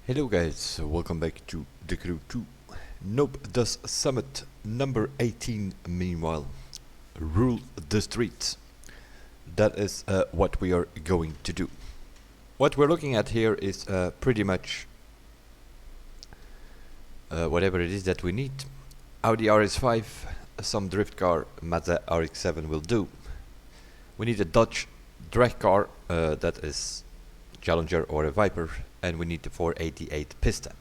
Hello guys, welcome back to the crew 2. Noob does summit number 18 meanwhile. Rule the streets. That is what we are going to do. What we're looking at here is pretty much whatever it is that we need. Audi RS5, some drift car, Mazda RX-7 will do. We need a Dodge drag car that is Challenger or a Viper, and we need the 488 Pista.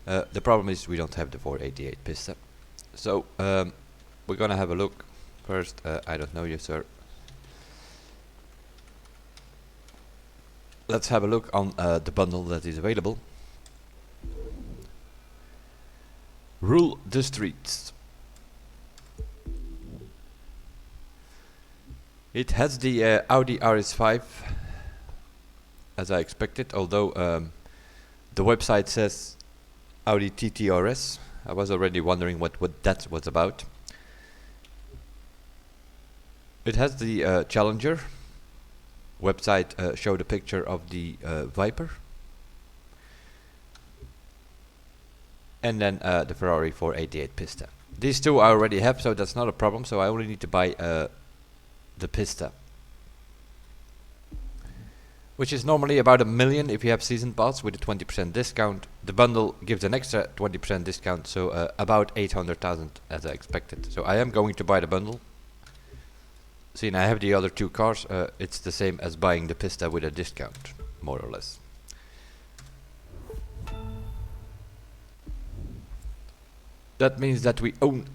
The problem is we don't have the 488 Pista. So we're gonna have a look. First, I don't know you, sir. Let's have a look on the bundle that is available. Rule the streets. It has the Audi RS5 as I expected, although the website says Audi TT-RS. I was already wondering what that was about. It has the Challenger. Website showed a picture of the Viper. And then the Ferrari 488 Pista. These two I already have, so that's not a problem, so I only need to buy the Pista, which is normally about $1 million if you have season pass with a 20% discount. The bundle gives an extra 20% discount, so about 800,000 as I expected. So I am going to buy the bundle. Seeing I have the other two cars, it's the same as buying the Pista with a discount, more or less. That means that we own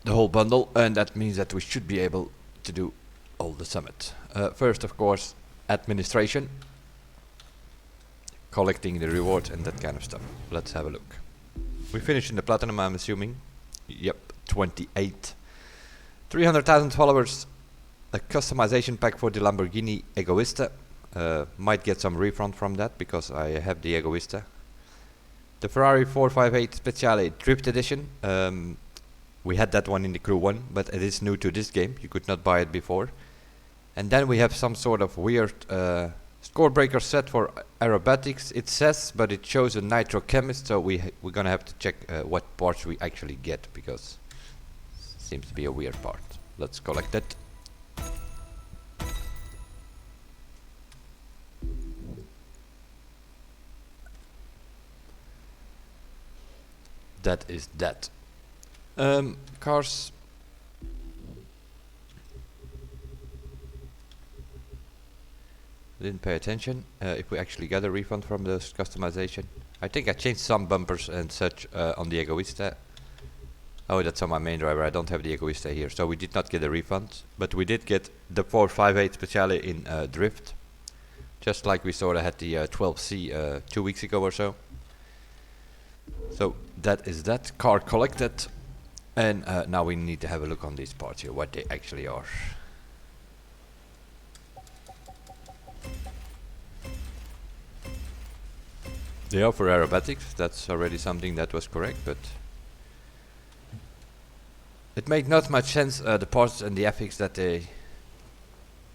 the whole bundle, and that means that we should be able to do all the summit. First, of course, administration, collecting the rewards and that kind of stuff. Let's have a look. We finished in the platinum, I'm assuming. Yep, 28. 300,000 followers. A customization pack for the Lamborghini Egoista. Might get some refund from that because I have the Egoista. The Ferrari 458 Speciale Drift Edition. We had that one in the Crew 1, but it is new to this game. You could not buy it before. And then we have some sort of weird score breaker set for aerobatics. It says, but it shows a nitro chemist, so we're gonna have to check what parts we actually get, because it seems to be a weird part. Let's collect it. That is that. Cars. Didn't pay attention if we actually got a refund from the customization. I think I changed some bumpers and such on the Egoista. Oh, that's on my main driver. I don't have the Egoista here, so we did not get a refund. But we did get the 458 Speciale in Drift, just like we sort of had the 12C 2 weeks ago or so. So that is that. Car collected. And now we need to have a look on these parts here, what they actually are. They are for aerobatics. That's already something that was correct, but it made not much sense, the parts and the FX that they...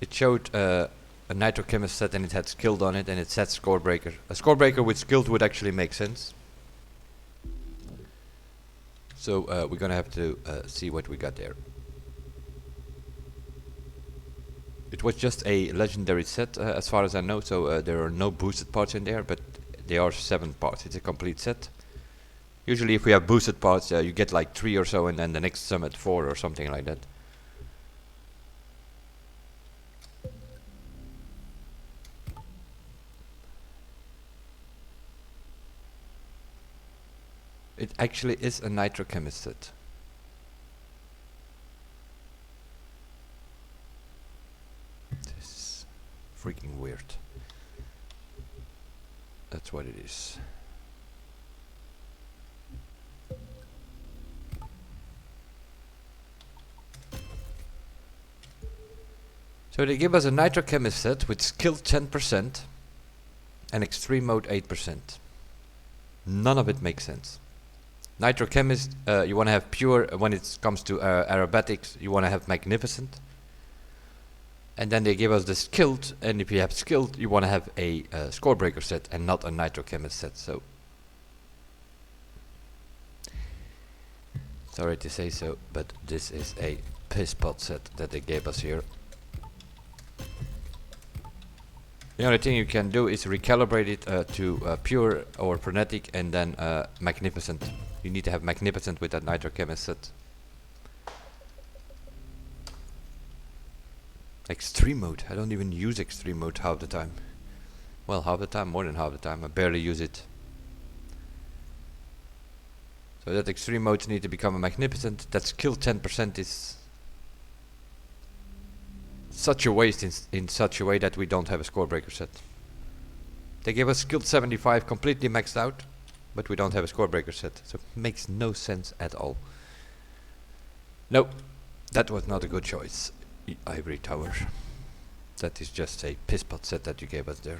It showed a nitrochemist set and it had skilled on it, and it said score breaker. A score breaker with skilled would actually make sense. So we're gonna have to see what we got there. It was just a legendary set as far as I know, so there are no boosted parts in there, but there are 7 parts. It's a complete set. Usually if we have boosted parts, you get like 3 or so, and then the next summit 4 or something like that. It actually is a nitrochemist set. This is freaking weird. That's what it is. So they give us a nitrochemist set with skill 10% and extreme mode 8%. None of it makes sense. Nitrochemist, you want to have pure. When it comes to aerobatics, you want to have magnificent. And then they give us the skilled, and if you have skilled, you want to have a score breaker set and not a nitrochemist set. So sorry to say so, but this is a piss pot set that they gave us here. The only thing you can do is recalibrate it to pure or frenetic, and then magnificent. You need to have magnificent with that nitrochemist set. Extreme mode. I don't even use extreme mode half the time. Well, half the time, more than half the time. I barely use it. So that extreme modes need to become a magnificent. That skill 10% is such a waste in such a way that we don't have a score breaker set. They give us skilled 75 completely maxed out, but we don't have a score breaker set. So it makes no sense at all. No, that was not a good choice. Ivory Tower. That is just a piss pot set that you gave us there.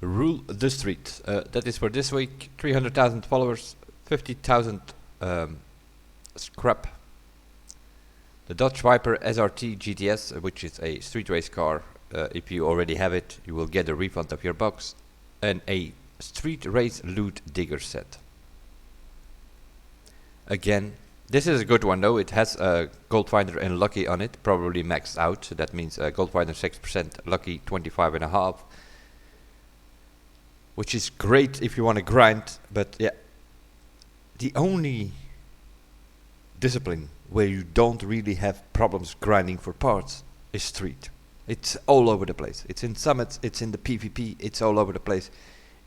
Rule the street. That is for this week. 300,000 followers, 50,000 scrap. The Dodge Viper SRT GTS, which is a street race car. If you already have it, you will get a refund of your box. And a street race loot digger set. Again, this is a good one though. It has a gold finder and lucky on it, probably maxed out. So that means gold finder 6%, lucky 25.5, which is great if you want to grind. But yeah, the only discipline where you don't really have problems grinding for parts is street. It's all over the place. It's in summits, it's in the PvP, it's all over the place.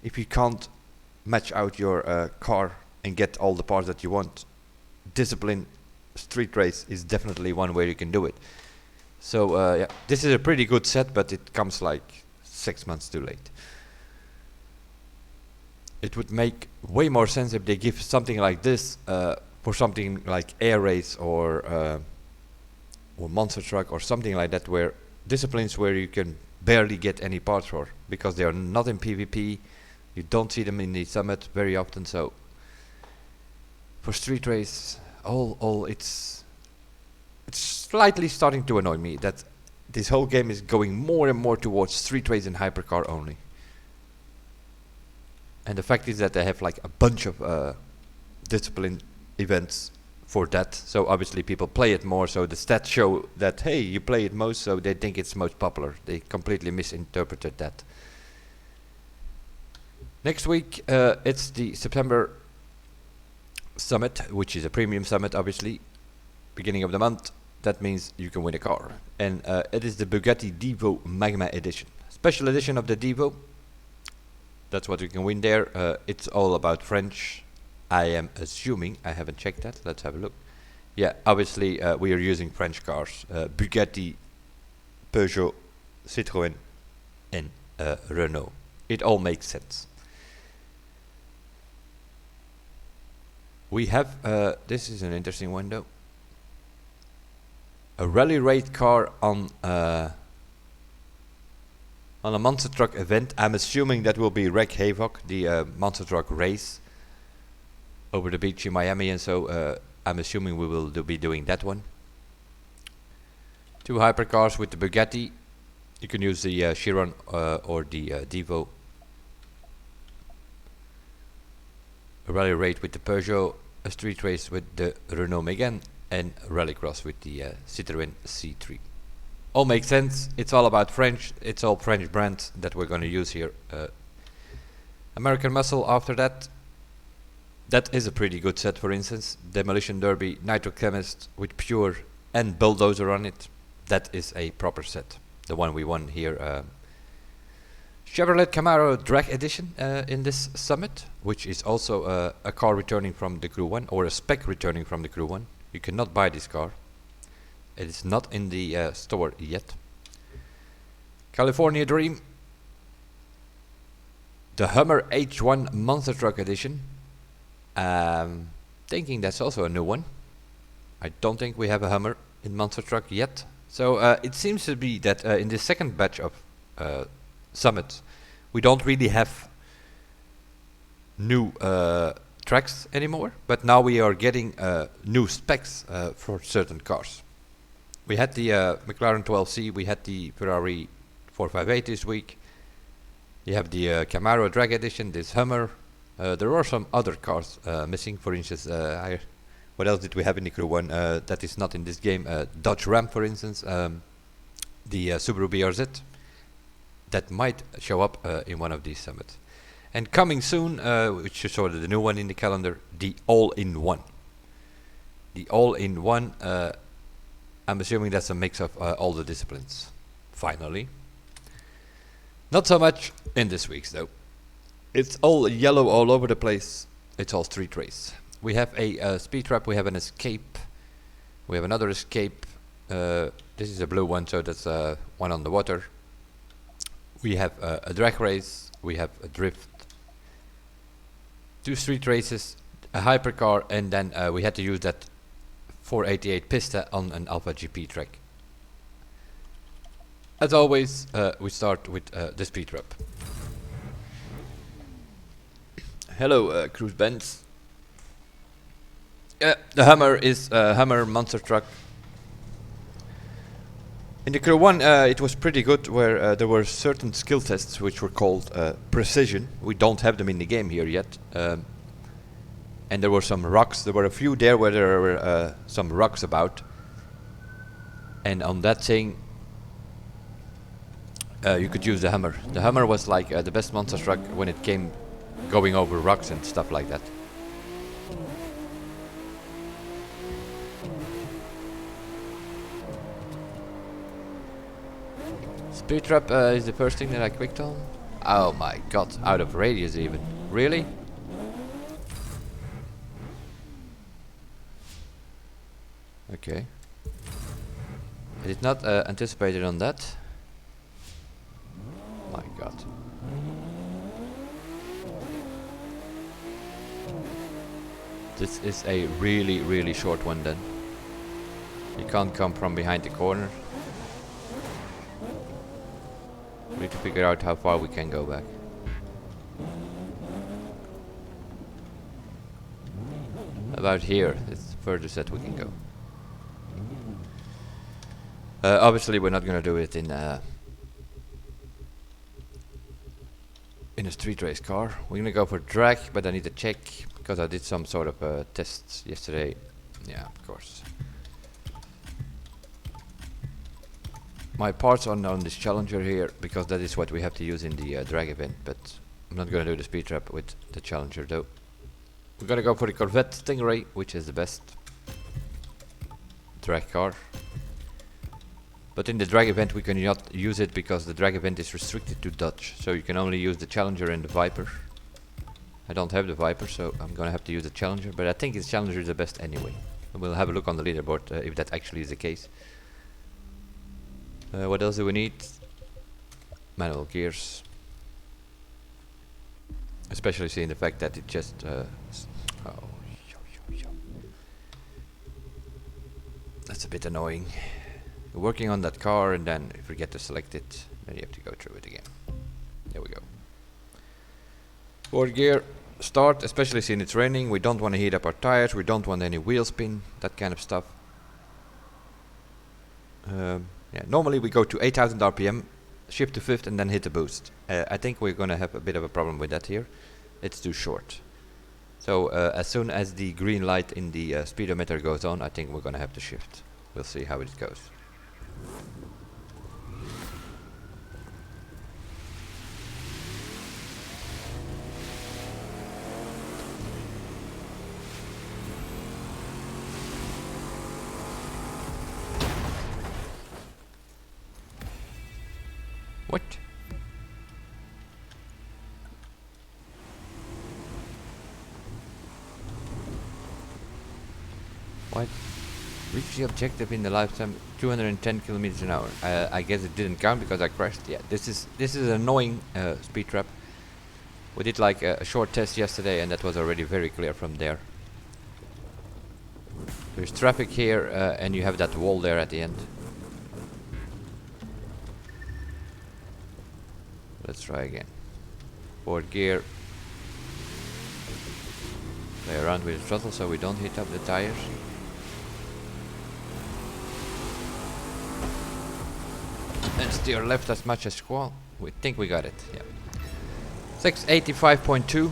If you can't match out your car and get all the parts that you want, discipline street race is definitely one where you can do it. So yeah, this is a pretty good set, but it comes like 6 months too late. It would make way more sense if they give something like this for something like air race or monster truck or something like that, where disciplines where you can barely get any parts for, because they are not in PvP. You don't see them in the summit very often. So for street race, it's slightly starting to annoy me that this whole game is going more and more towards street race and hypercar only. And the fact is that they have like a bunch of discipline events for that. So obviously people play it more. So the stats show that, hey, you play it most, so they think it's most popular. They completely misinterpreted that. Next week, it's the September summit, which is a premium summit, obviously. Beginning of the month, that means you can win a car. And it is the Bugatti Devo Magma Edition. Special edition of the Devo. That's what you can win there. It's all about French, I am assuming. I haven't checked that. Let's have a look. Yeah, obviously we are using French cars. Bugatti, Peugeot, Citroën and Renault. It all makes sense. We have, this is an interesting one though. A rally raid car on a monster truck event. I'm assuming that will be Wreck Havoc, the monster truck race over the beach in Miami, and so I'm assuming we will be doing that one. 2 hypercars with the Bugatti. You can use the Chiron or the Devo. A rally raid with the Peugeot, a street race with the Renault Megane, and rallycross with the Citroën C3. All makes sense. It's all about French. It's all French brands that we're going to use here. American Muscle after that. That is a pretty good set, for instance. Demolition Derby, Nitro Chemist with Pure and Bulldozer on it. That is a proper set. The one we won here. Chevrolet Camaro Drag Edition in this summit, which is also a car returning from the Crew 1, or a spec returning from the Crew 1. You cannot buy this car. It is not in the store yet. California Dream. The Hummer H1 Monster Truck Edition. Thinking that's also a new one. I don't think we have a Hummer in Monster Truck yet. So it seems to be that in the second batch of summits, we don't really have new tracks anymore, but now we are getting new specs for certain cars. We had the McLaren 12C, we had the Ferrari 458 this week. You have the Camaro Drag Edition, this Hummer. There are some other cars missing. For instance, what else did we have in the Crew 1 that is not in this game? Dodge Ram, for instance. The Subaru BRZ. That might show up in one of these summits. And coming soon, which is sort of the new one in the calendar, the All-in-One. The All-in-One, I'm assuming that's a mix of all the disciplines. Finally. Not so much in this week's though. It's all yellow all over the place. It's all street race. We have a speed trap, we have an escape. We have another escape. This is a blue one, so that's one on the water. We have a drag race, we have a drift, 2 street races, a hypercar, and then we had to use that 488 Pista on an Alpha GP track. As always, we start with the speed trap. Hello, Cruise Benz. The Hummer is a Hummer monster truck. In the Crew 1 it was pretty good, where there were certain skill tests which were called precision. We don't have them in the game here yet. And there were some rocks. There were a few there where there were some rocks about. And on that thing you could use the Hummer. The Hummer was like the best monster truck when it came going over rocks and stuff like that. Speed trap is the first thing that I clicked on. Oh my god, out of radius even. Really? Okay. I did not anticipate it on that. My god. This is a really short one then. You can't come from behind the corner. We need to figure out how far we can go back. About here, it's the furthest that we can go. Obviously we're not gonna do it in a street race car. We're gonna go for drag, but I need to check because I did some sort of tests yesterday. Yeah, of course. My parts are on this Challenger here because that is what we have to use in the drag event, but I'm not gonna do the speed trap with the Challenger though. We're gonna go for the Corvette Stingray, which is the best drag car. But in the drag event we cannot use it because the drag event is restricted to Dodge, so you can only use the Challenger and the Viper. I don't have the Viper, so I'm gonna have to use the Challenger, but I think the Challenger is the best anyway. And we'll have a look on the leaderboard if that actually is the case. What else do we need? Manual gears. Especially seeing the fact that it just that's a bit annoying. You're working on that car and then if you forget to select it, then you have to go through it again. There we go. Forward gear, start, especially seeing it's raining. We don't want to heat up our tires, we don't want any wheel spin, that kind of stuff. Yeah, normally we go to 8000 RPM, shift to 5th and then hit the boost. I think we're gonna have a bit of a problem with that here. It's too short. So as soon as the green light in the speedometer goes on, I think we're gonna have to shift. We'll see how it goes. What? What? Reach the objective in the lifetime 210 kilometers an hour. I guess it didn't count because I crashed. Yeah, this is an annoying speed trap. We did like a short test yesterday and that was already very clear from there. There's traffic here and you have that wall there at the end. Let's try again. Forward gear. Play around with the throttle so we don't hit up the tires. And steer left as much as well. We think we got it, yeah. 685.2.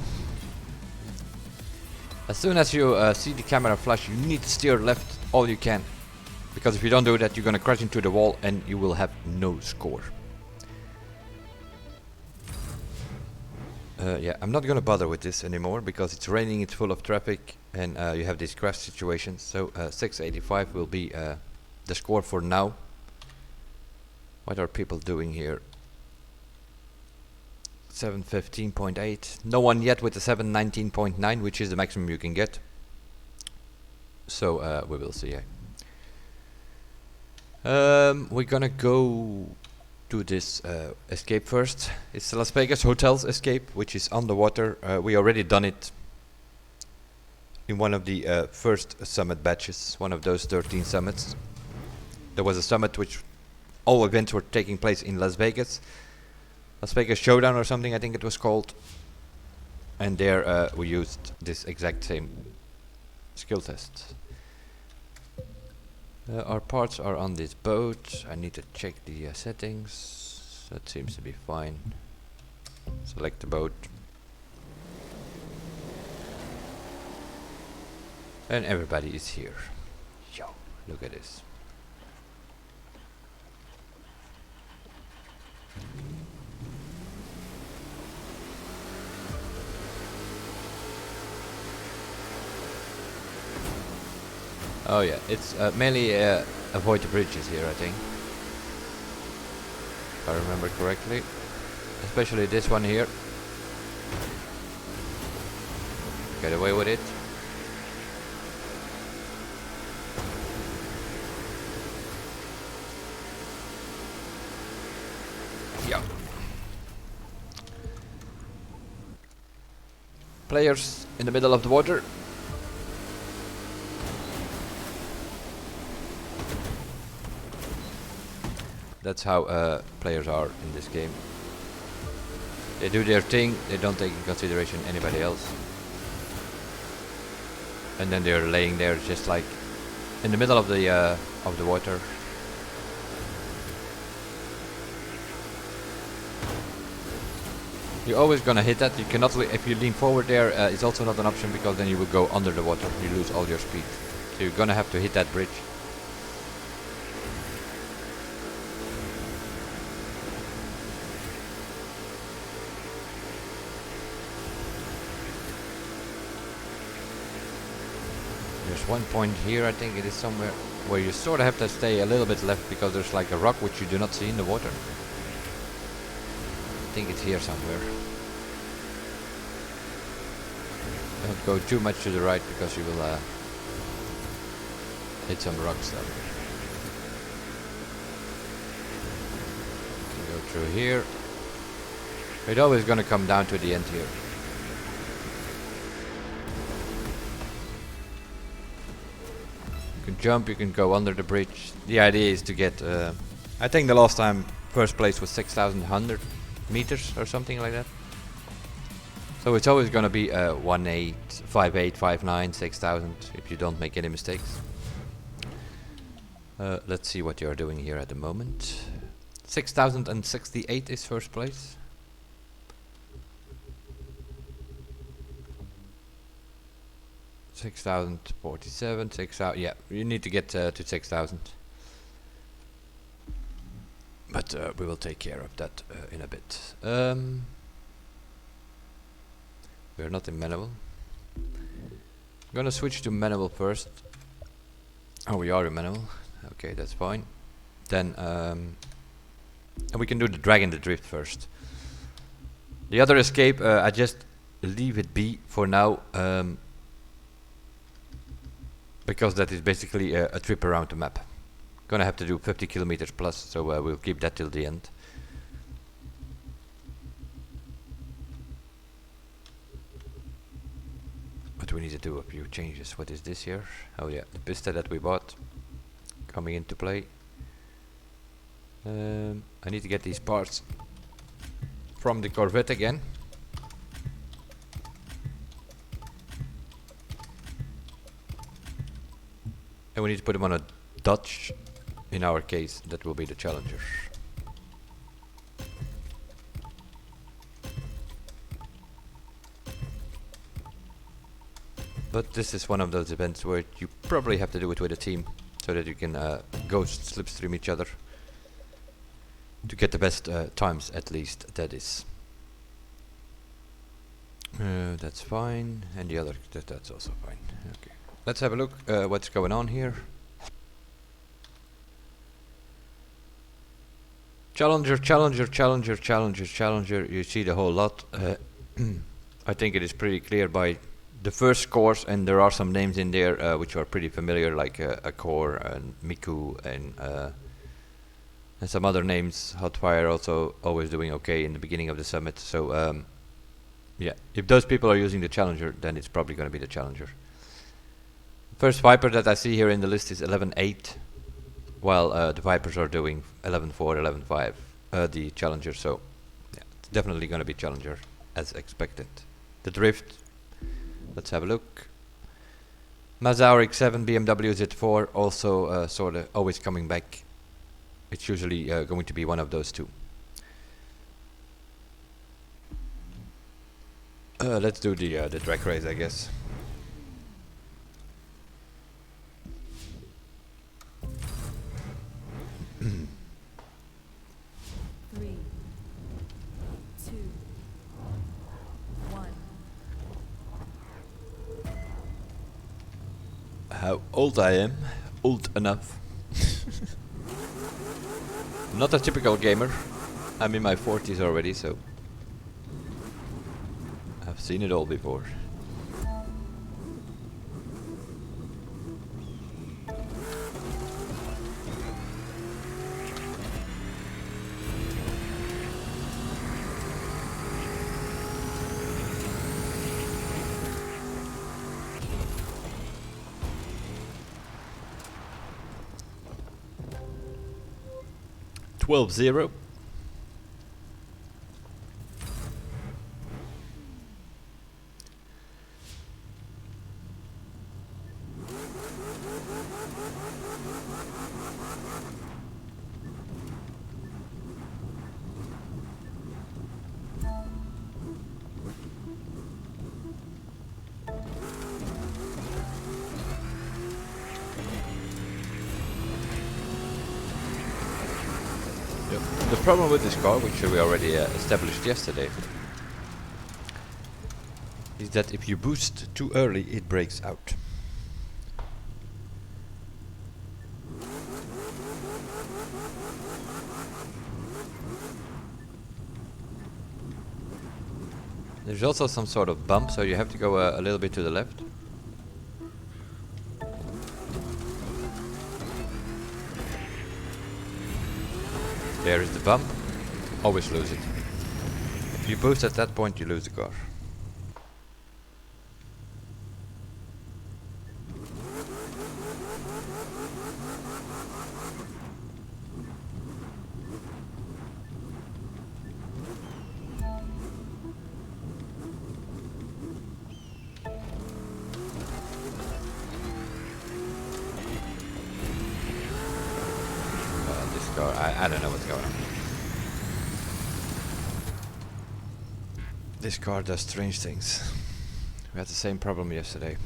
As soon as you see the camera flash, you need to steer left all you can. Because if you don't do that, you're gonna crash into the wall and you will have no score. Yeah, I'm not gonna bother with this anymore because it's raining, it's full of traffic, and you have these crash situations. So 685 will be the score for now. What are people doing here? 715.8. No one yet with the 719.9, which is the maximum you can get. So we will see. We're gonna go to this escape first. It's the Las Vegas Hotels escape, which is on the water. We already done it in one of the first summit batches, one of those 13 summits. There was a summit which all events were taking place in Las Vegas. Las Vegas Showdown or something, I think it was called. And there we used this exact same skill test. Our parts are on this boat. I need to check the settings. That seems to be fine. Select the boat. And everybody is here. Yo, look at this. Oh yeah, it's mainly avoid the bridges here, I think. If I remember correctly. Especially this one here. Get away with it. Yeah. Players in the middle of the water. That's how players are in this game. They do their thing, they don't take in consideration anybody else. And then they're laying there just like in the middle of the water. You're always gonna hit that. You cannot, if you lean forward there, it's also not an option because then you will go under the water. You lose all your speed. So you're gonna have to hit that bridge. There's one point here, I think it is somewhere, where you sort of have to stay a little bit left because there's like a rock which you do not see in the water. I think it's here somewhere. Don't go too much to the right because you will hit some rocks there. You can go through here. It's always gonna come down to the end here. You can jump, you can go under the bridge. The idea is to get, I think the last time first place was 6,100 meters or something like that. So it's always gonna be 1.8, 5.8, 5.9, 6,000 if you don't make any mistakes. Let's see what you're doing here at the moment. 6,068 is first place. $6,047, 6,000. Yeah, you need to get to 6,000. But we will take care of that in a bit. We are not in manual. I'm gonna switch to manual first. Oh, we are in manual. Okay, that's fine. Then and we can do the drag and the drift first. The other escape, I just leave it be for now. Because that is basically a trip around the map. Gonna have to do 50 kilometers plus, so we'll keep that till the end. But we need to do a few changes. What is this here? Oh yeah, the pista that we bought coming into play. I need to get these parts from the Corvette again. And we need to put them on a Dutch. In our case, that will be the Challenger. But this is one of those events where you probably have to do it with a team, so that you can ghost slipstream each other to get the best times, at least. That is. That's fine, and the other that's also fine. Okay, let's have a look what's going on here. Challenger, Challenger, Challenger, Challenger, Challenger. You see the whole lot. I think it is pretty clear by the first course, and there are some names in there which are pretty familiar, like Accor and Miku and some other names. Hotfire also always doing okay in the beginning of the summit. So yeah, if those people are using the Challenger, then it's probably going to be the Challenger. First Viper that I see here in the list is 11.8, while the Vipers are doing 11.4, 11.5, the Challenger. So yeah, it's definitely going to be Challenger as expected. The Drift. Let's have a look. Mazaurik 7, BMW Z4, also sort of always coming back. It's usually going to be one of those two. Let's do the track race, I guess. Three, two, one. How old I am? Old enough. Not a typical gamer. I'm in my 40s already, so I've seen it all before. $12-0. The problem with this car, which we already established yesterday, is that if you boost too early, it breaks out. There's also some sort of bump, so you have to go a little bit to the left. There is the bump. Always lose it. If you boost at that point, you lose the car. This car, I don't know what's going on. This car does strange things. We had the same problem yesterday.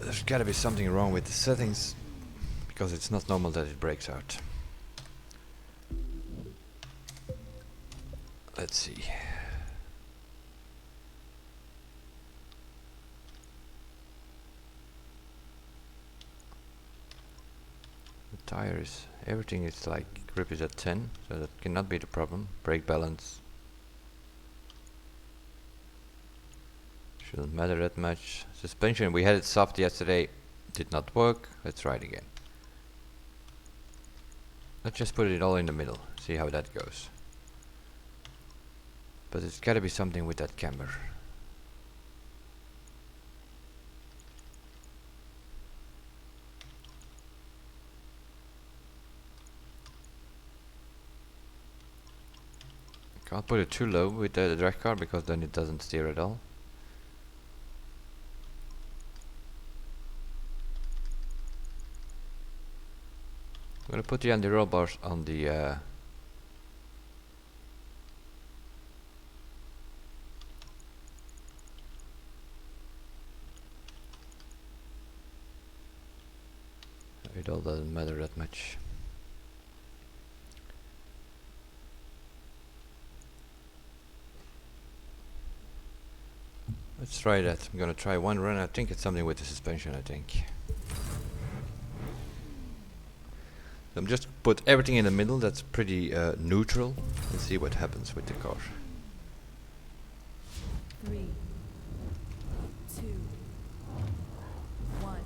There's gotta be something wrong with the settings, because it's not normal that it breaks out. Let's see. The tires, everything is like grip is at 10, so that cannot be the problem. Brake balance shouldn't matter that much. Suspension, we had it soft yesterday, did not work. Let's try it again. Let's just put it all in the middle, see how that goes. But it's gotta be something with that camber. Can't put it too low with the drag car because then it doesn't steer at all. I'm gonna put the anti-roll bars on the it all doesn't matter that much. Let's try that. I'm gonna try one run. I think it's something with the suspension, I think. I'm just put everything in the middle that's pretty neutral and see what happens with the car. 3, 2, 1.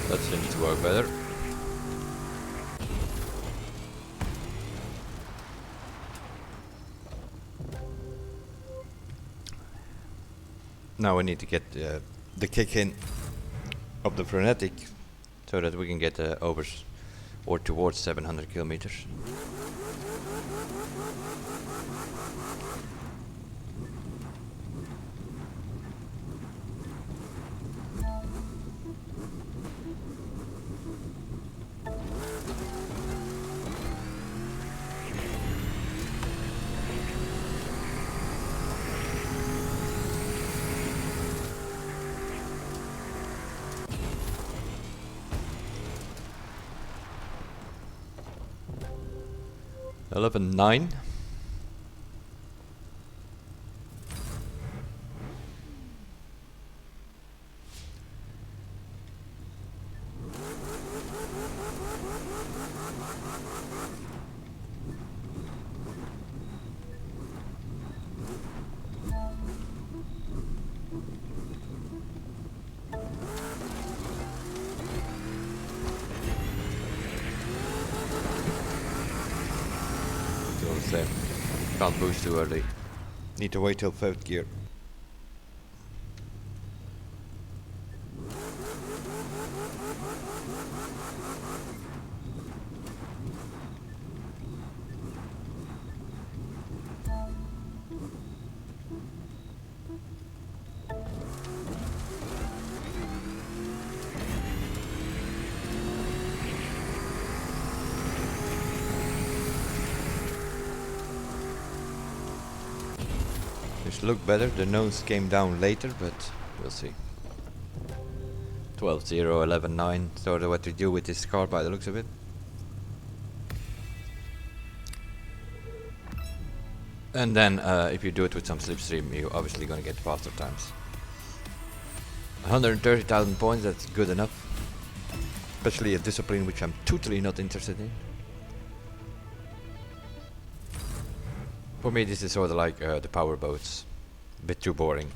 That seems to work better. Now we need to get the kick in of the frenetic so that we can get over or towards 700 kilometers. Eleven 9. Same. Can't boost too early. Need to wait till 5th gear. This looked better. The nose came down later, but we'll see. 12-0, 11-9. Sort of what to do with this car by the looks of it. And then if you do it with some slipstream, you're obviously going to get faster times. 130,000 points, that's good enough. Especially a discipline which I'm totally not interested in. For me this is sort of like the power boats. A bit too boring.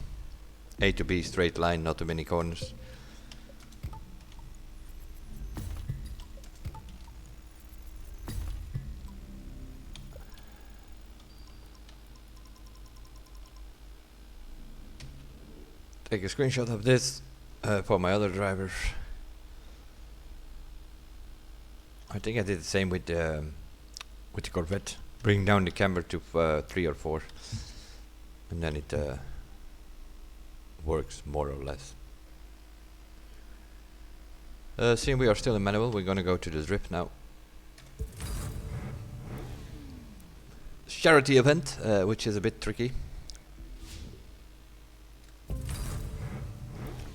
A to B straight line, not too many corners. Take a screenshot of this for my other drivers. I think I did the same with the Corvette. Bring down the camber to 3 or 4, and then it works more or less. Seeing we are still in manual, we're gonna go to the drip now. Charity event, which is a bit tricky.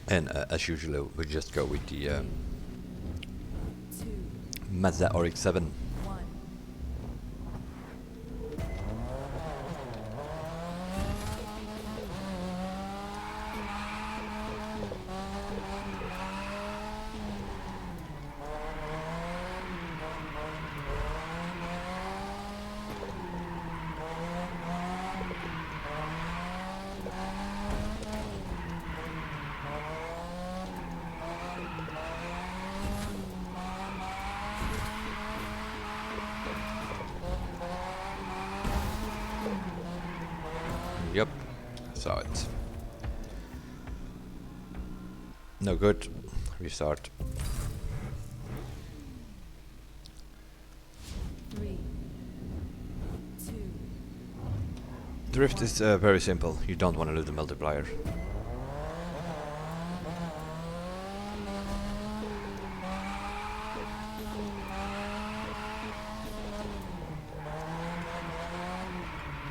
And as usual, we just go with the 2, Mazda RX-7. 1. Yep, saw it. No good. Restart. 3, 2, Drift is very simple. You don't want to lose the multiplier.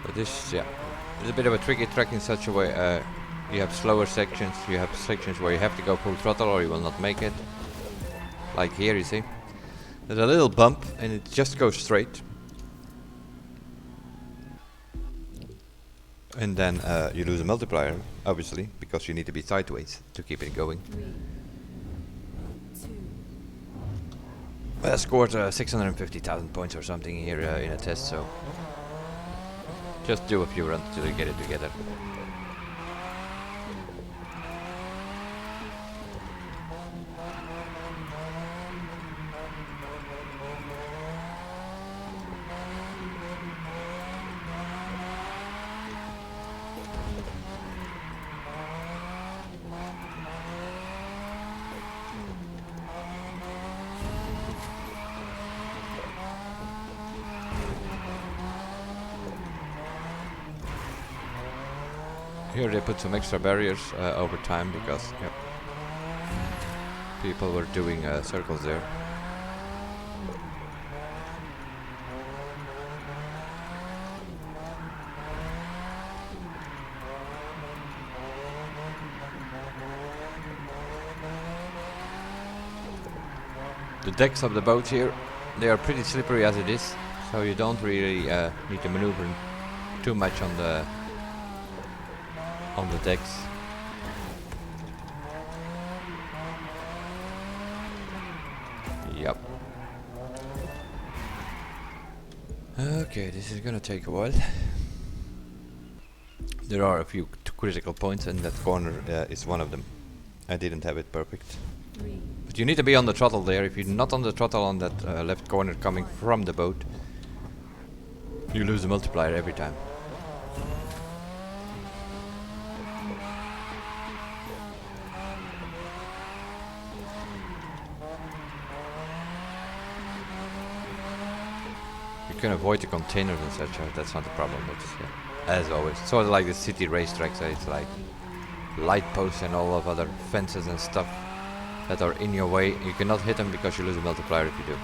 But this, yeah, it's a bit of a tricky track in such a way. You have slower sections. You have sections where you have to go full throttle or you will not make it. Like here, you see. There's a little bump and it just goes straight. And then you lose a multiplier, obviously, because you need to be sideways to keep it going. 3, 2, I scored 650,000 points or something here in a test, so just do a few runs till you get it together. Here they put some extra barriers over time because people were doing circles there. The decks of the boats here, they are pretty slippery as it is, so you don't really need to maneuver too much on the decks. Yep. Okay, this is gonna take a while. There are a few critical points and that corner is one of them. I didn't have it perfect. 3, But you need to be on the throttle there. If you're not on the throttle on that left corner coming from the boat, you lose the multiplier every time. You can avoid the containers and such, that's not a problem, but as always. Sort of like the city racetracks, it's like light posts and all of other fences and stuff that are in your way. You cannot hit them because you lose a multiplier if you do.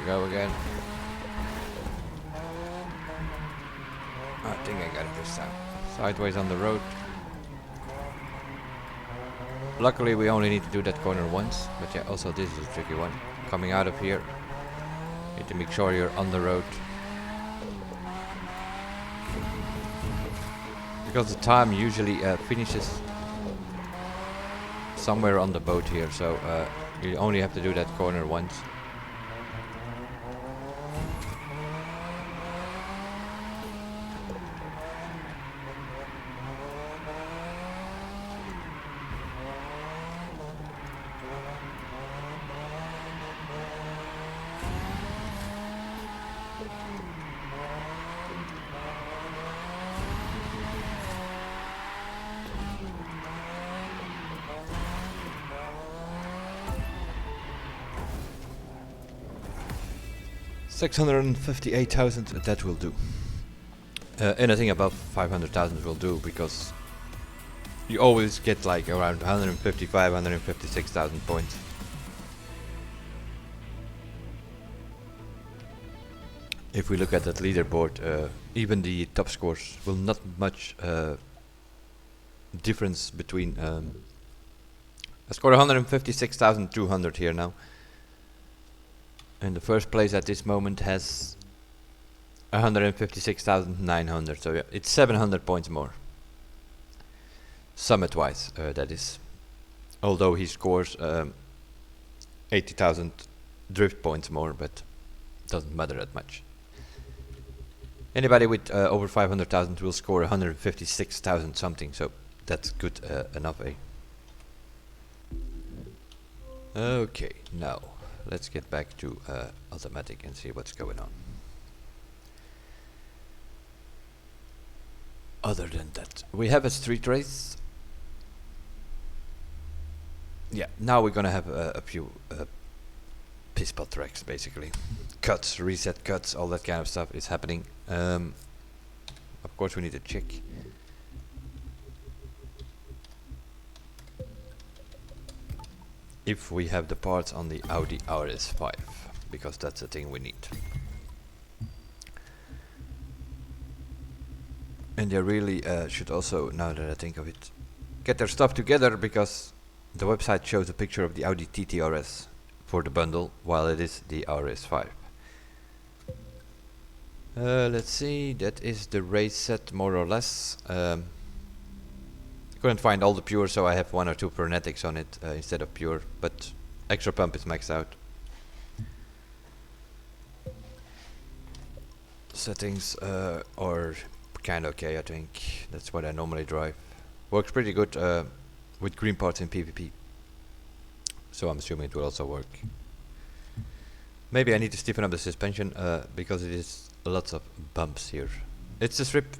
Go again. I think I got it this time. Sideways on the road. Luckily we only need to do that corner once, but yeah, also this is a tricky one. Coming out of here, you need to make sure you're on the road. Because the time usually finishes somewhere on the boat here, so you only have to do that corner once. $658,000, that will do. Anything above 500,000 will do, because you always get like around 155, 156,000 points. If we look at that leaderboard, even the top scores will not much difference between. I scored 156,200 here now. And the first place at this moment has 156,900, so yeah, it's 700 points more. Summit wise, that is. Although he scores 80,000 drift points more, but doesn't matter that much. Anybody with over 500,000 will score 156,000 something, so that's good enough, eh? Okay, now let's get back to automatic and see what's going on. Other than that, we have a street race. Yeah, now we're gonna have a few piss spot tracks, basically. Cuts, reset cuts, all that kind of stuff is happening. Of course we need to check. If we have the parts on the Audi RS5, because that's the thing we need. And they really should also, now that I think of it, get their stuff together, because the website shows a picture of the Audi TT RS for the bundle, while it is the RS5. Let's see, that is the race set more or less. Couldn't find all the pure, so I have 1 or 2 frenetics on it instead of pure, but extra pump is maxed out. Settings are kinda okay, I think. That's what I normally drive. Works pretty good with green parts in PvP. So I'm assuming it will also work. Maybe I need to stiffen up the suspension because it is lots of bumps here. It's a strip.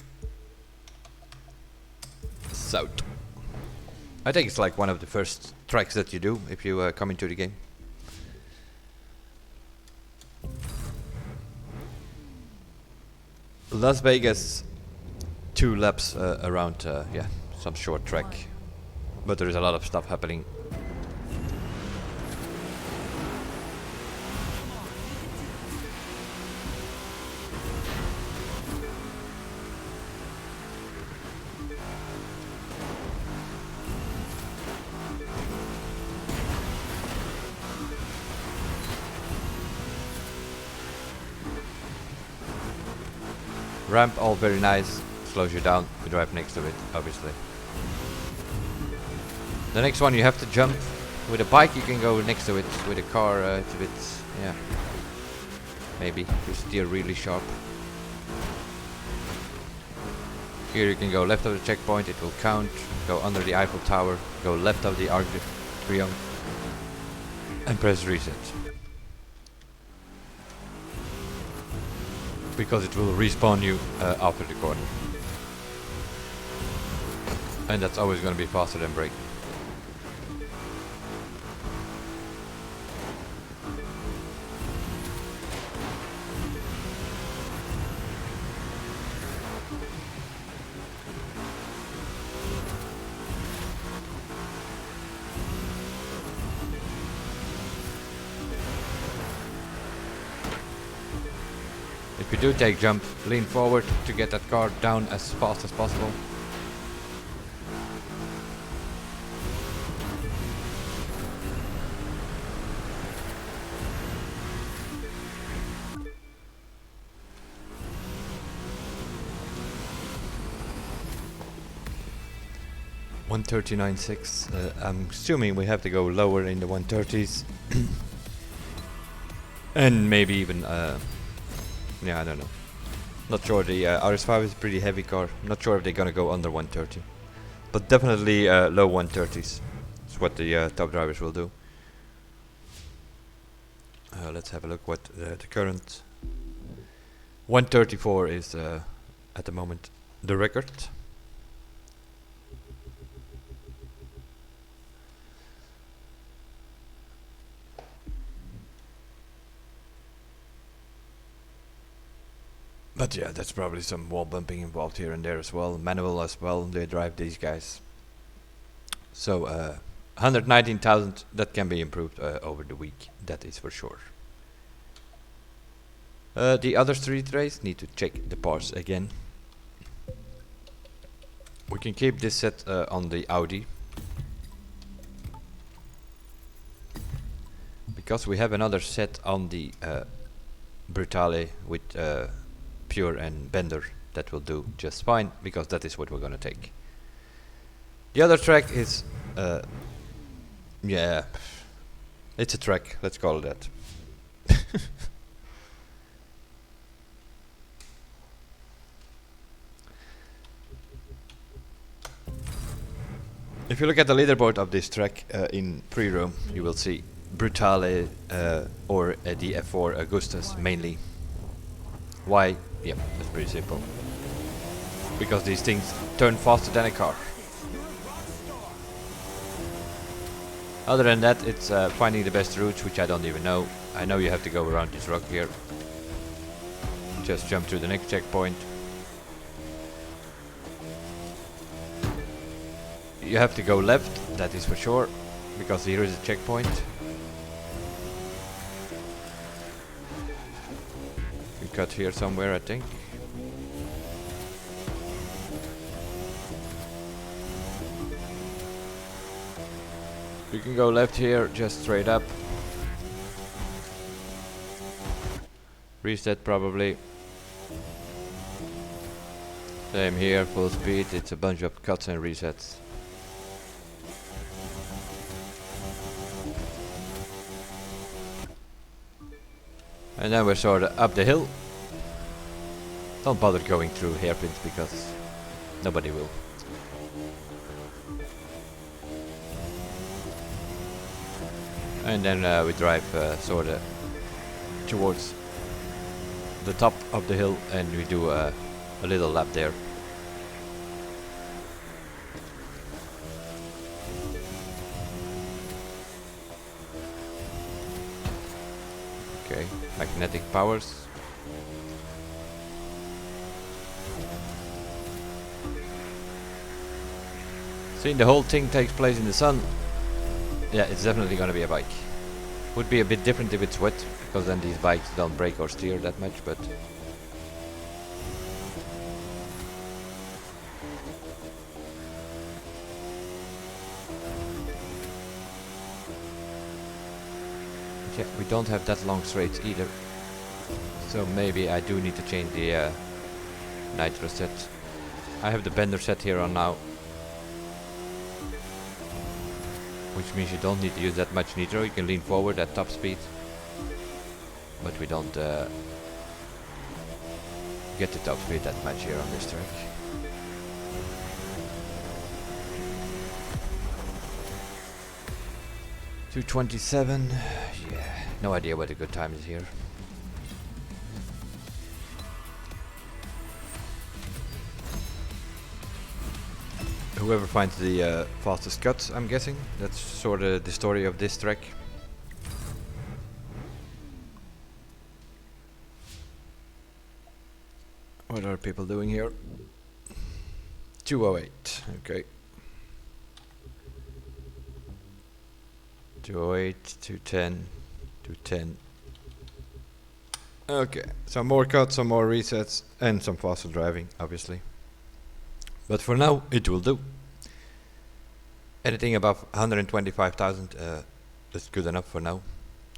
South. I think it's like one of the first tracks that you do if you come into the game. Las Vegas, 2 laps around, yeah, some short track, but there is a lot of stuff happening. Ramp, all very nice, slows you down, you drive next to it, obviously. The next one you have to jump. With a bike you can go next to it, with a car it's a bit, yeah, maybe, you steer really sharp. Here you can go left of the checkpoint, it will count, go under the Eiffel Tower, go left of the Arc de Triomphe, and press reset. Because it will respawn you after the corner. And that's always going to be faster than braking. If you do take jump, lean forward to get that car down as fast as possible. $139.6. I'm assuming we have to go lower in the 130s. And maybe even yeah, I don't know. Not sure. The RS5 is a pretty heavy car. Not sure if they're gonna go under 130, but definitely low 130s. That's what the top drivers will do. Let's have a look what the current 134 is at the moment the record. But yeah, that's probably some wall bumping involved here and there as well. Manual as well, they drive these guys. So 119,000, that can be improved over the week, that is for sure. The other street race, need to check the parts again. We can keep this set on the Audi. because we have another set on the Brutale with Pure and Bender, that will do just fine, because that is what we're gonna take. The other track is yeah, it's a track, let's call it that. If you look at the leaderboard of this track in pre-room, you will see Brutale or the F4 Augustus mainly. Why? Yeah, it's pretty simple. Because these things turn faster than a car. Other than that, it's finding the best routes, which I don't even know. I know you have to go around this rock here. Just jump to the next checkpoint. You have to go left, that is for sure, because here is a checkpoint. We cut here somewhere, I think. You can go left here, just straight up. Reset probably. Same here, full speed, it's a bunch of cuts and resets. And then we're sort of up the hill. Don't bother going through hairpins because nobody will. And then we drive sort of towards the top of the hill, and we do a little lap there. Okay, magnetic powers. Seeing the whole thing takes place in the sun. Yeah, it's definitely gonna be a bike. Would be a bit different if it's wet, because then these bikes don't brake or steer that much, but yeah, we don't have that long straights either. So maybe I do need to change the nitro set. I have the bender set here on now, which means you don't need to use that much nitro. You can lean forward at top speed, but we don't get to top speed that much here on this track. $227. Yeah, no idea what a good time is here. Whoever finds the fastest cuts, I'm guessing. That's sort of the story of this track. What are people doing here? 208, okay. 208, 210, 210. Okay, some more cuts, some more resets, and some faster driving, obviously. But for now, it will do. Anything above 125,000 is good enough for now.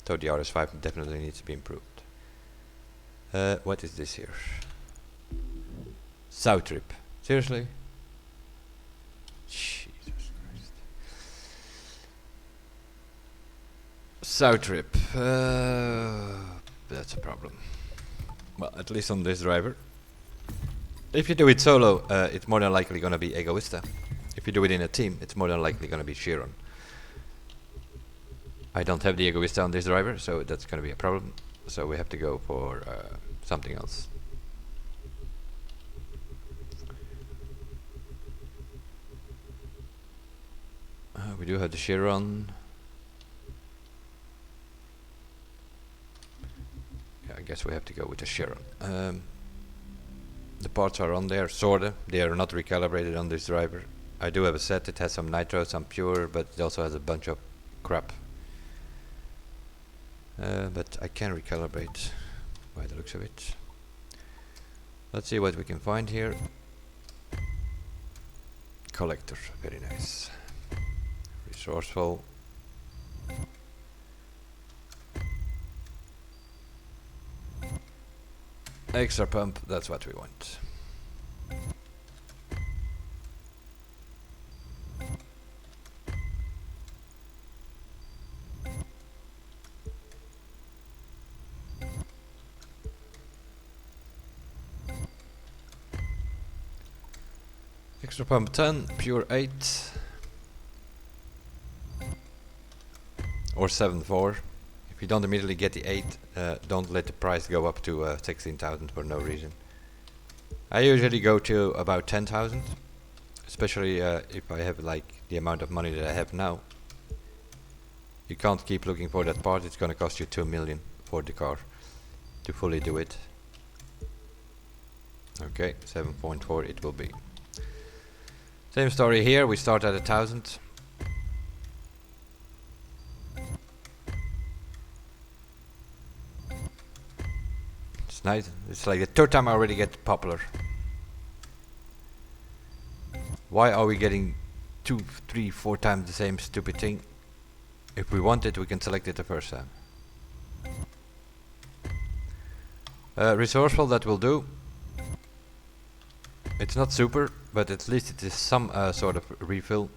So the RS5 definitely needs to be improved. What is this here? South Trip. Seriously? Jesus Christ. South Trip. That's a problem. Well, at least on this driver. If you do it solo, it's more than likely gonna be Egoista. If you do it in a team, it's more than likely gonna be Chiron. I don't have the Egoista on this driver, so that's gonna be a problem. So we have to go for something else. We do have the Chiron. Yeah, I guess we have to go with the Chiron. The parts are on there, sorta. They are not recalibrated on this driver. I do have a set, it has some nitro, some pure, but it also has a bunch of crap. But I can recalibrate by the looks of it. Let's see what we can find here. Collector, very nice. Resourceful. Extra pump, that's what we want. Extra pump 10, pure 8. Or 7.4. If you don't immediately get the 8, don't let the price go up to 16,000 for no reason. I usually go to about 10,000, especially if I have like the amount of money that I have now. You can't keep looking for that part, it's gonna cost you 2 million for the car to fully do it. Okay, 7.4 it will be. Same story here, we start at 1,000. It's nice, it's like the third time I already get popular. Why are we getting 2, 3, 4 times the same stupid thing? If we want it, we can select it the first time. Resourceful, that will do. It's not super, but at least it is some sort of refill.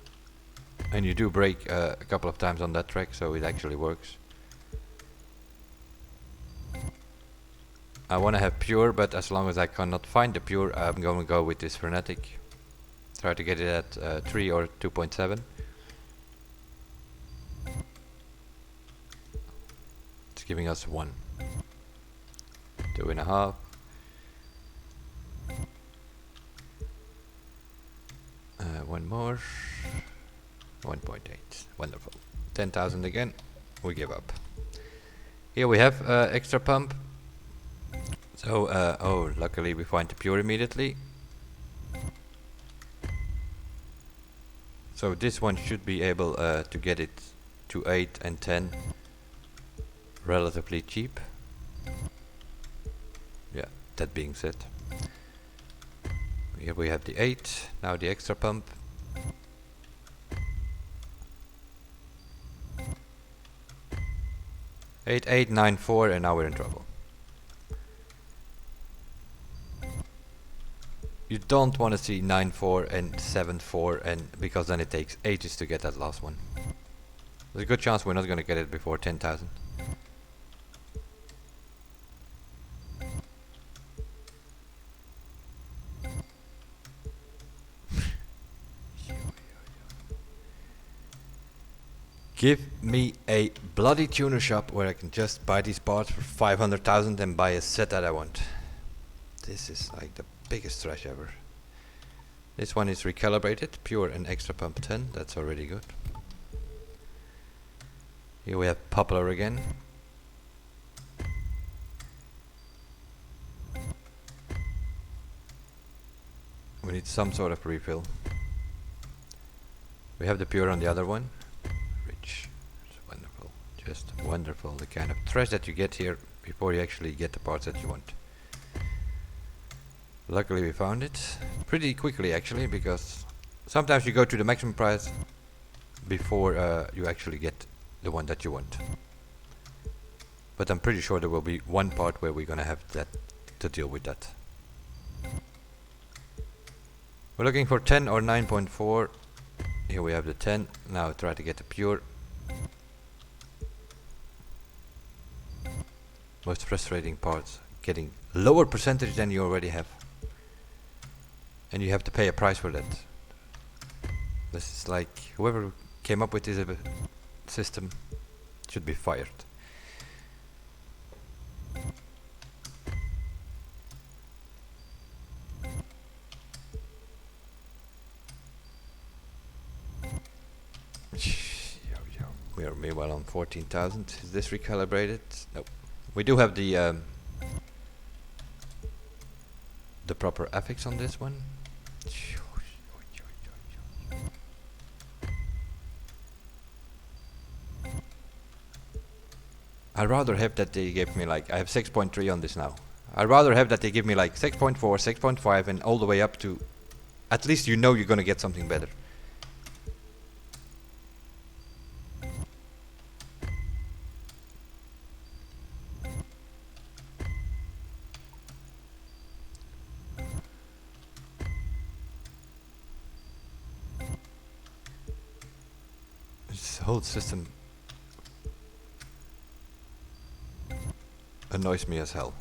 And you do brake a couple of times on that track, so it actually works. I want to have pure, but as long as I cannot find the pure, I'm going to go with this frenetic. Try to get it at 3 or 2.7. It's giving us 1. 2.5. One more. 1.8. Wonderful. 10,000 again. We give up. Here we have extra pump. So, oh, luckily we find the pure immediately. So this one should be able to get it to 8 and 10 relatively cheap. Yeah, that being said. Here we have the 8, now the extra pump. Eight, 8, 9, 4, and now we're in trouble. You don't want to see 9.4 and 7.4, and because then it takes ages to get that last one. There's a good chance we're not going to get it before 10,000. Give me a bloody tuner shop where I can just buy these parts for 500,000 and buy a set that I want. This is like the biggest trash ever. This one is recalibrated, pure and extra pump 10, that's already good. Here we have popular again. We need some sort of refill. We have the pure on the other one. Rich, it's wonderful, just wonderful. The kind of trash that you get here before you actually get the parts that you want. Luckily we found it pretty quickly actually, because sometimes you go to the maximum price before you actually get the one that you want. But I'm pretty sure there will be one part where we're gonna have that to deal with that. We're looking for 10 or 9.4. Here we have the 10. Now try to get the pure. Most frustrating parts, getting lower percentage than you already have. And you have to pay a price for that. This is like, whoever came up with this system should be fired. We are meanwhile on 14,000. Is this recalibrated? Nope. We do have the proper affix on this one. I'd rather have that they gave me like, I have 6.3 on this now. I'd rather have that they give me like 6.4, 6.5 and all the way up to, at least you know you're gonna get something better. This whole system annoys me as hell.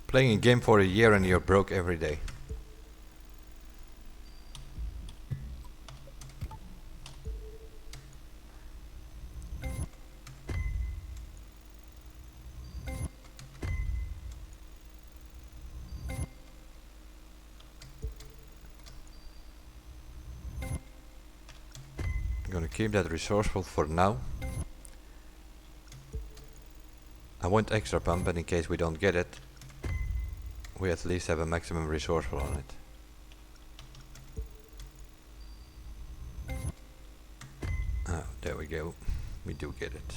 Playing a game for a year and you're broke every day. I'm gonna keep that resourceful for now. I want extra pump, but in case we don't get it, we at least have a maximum resourceful on it. Oh, there we go. We do get it.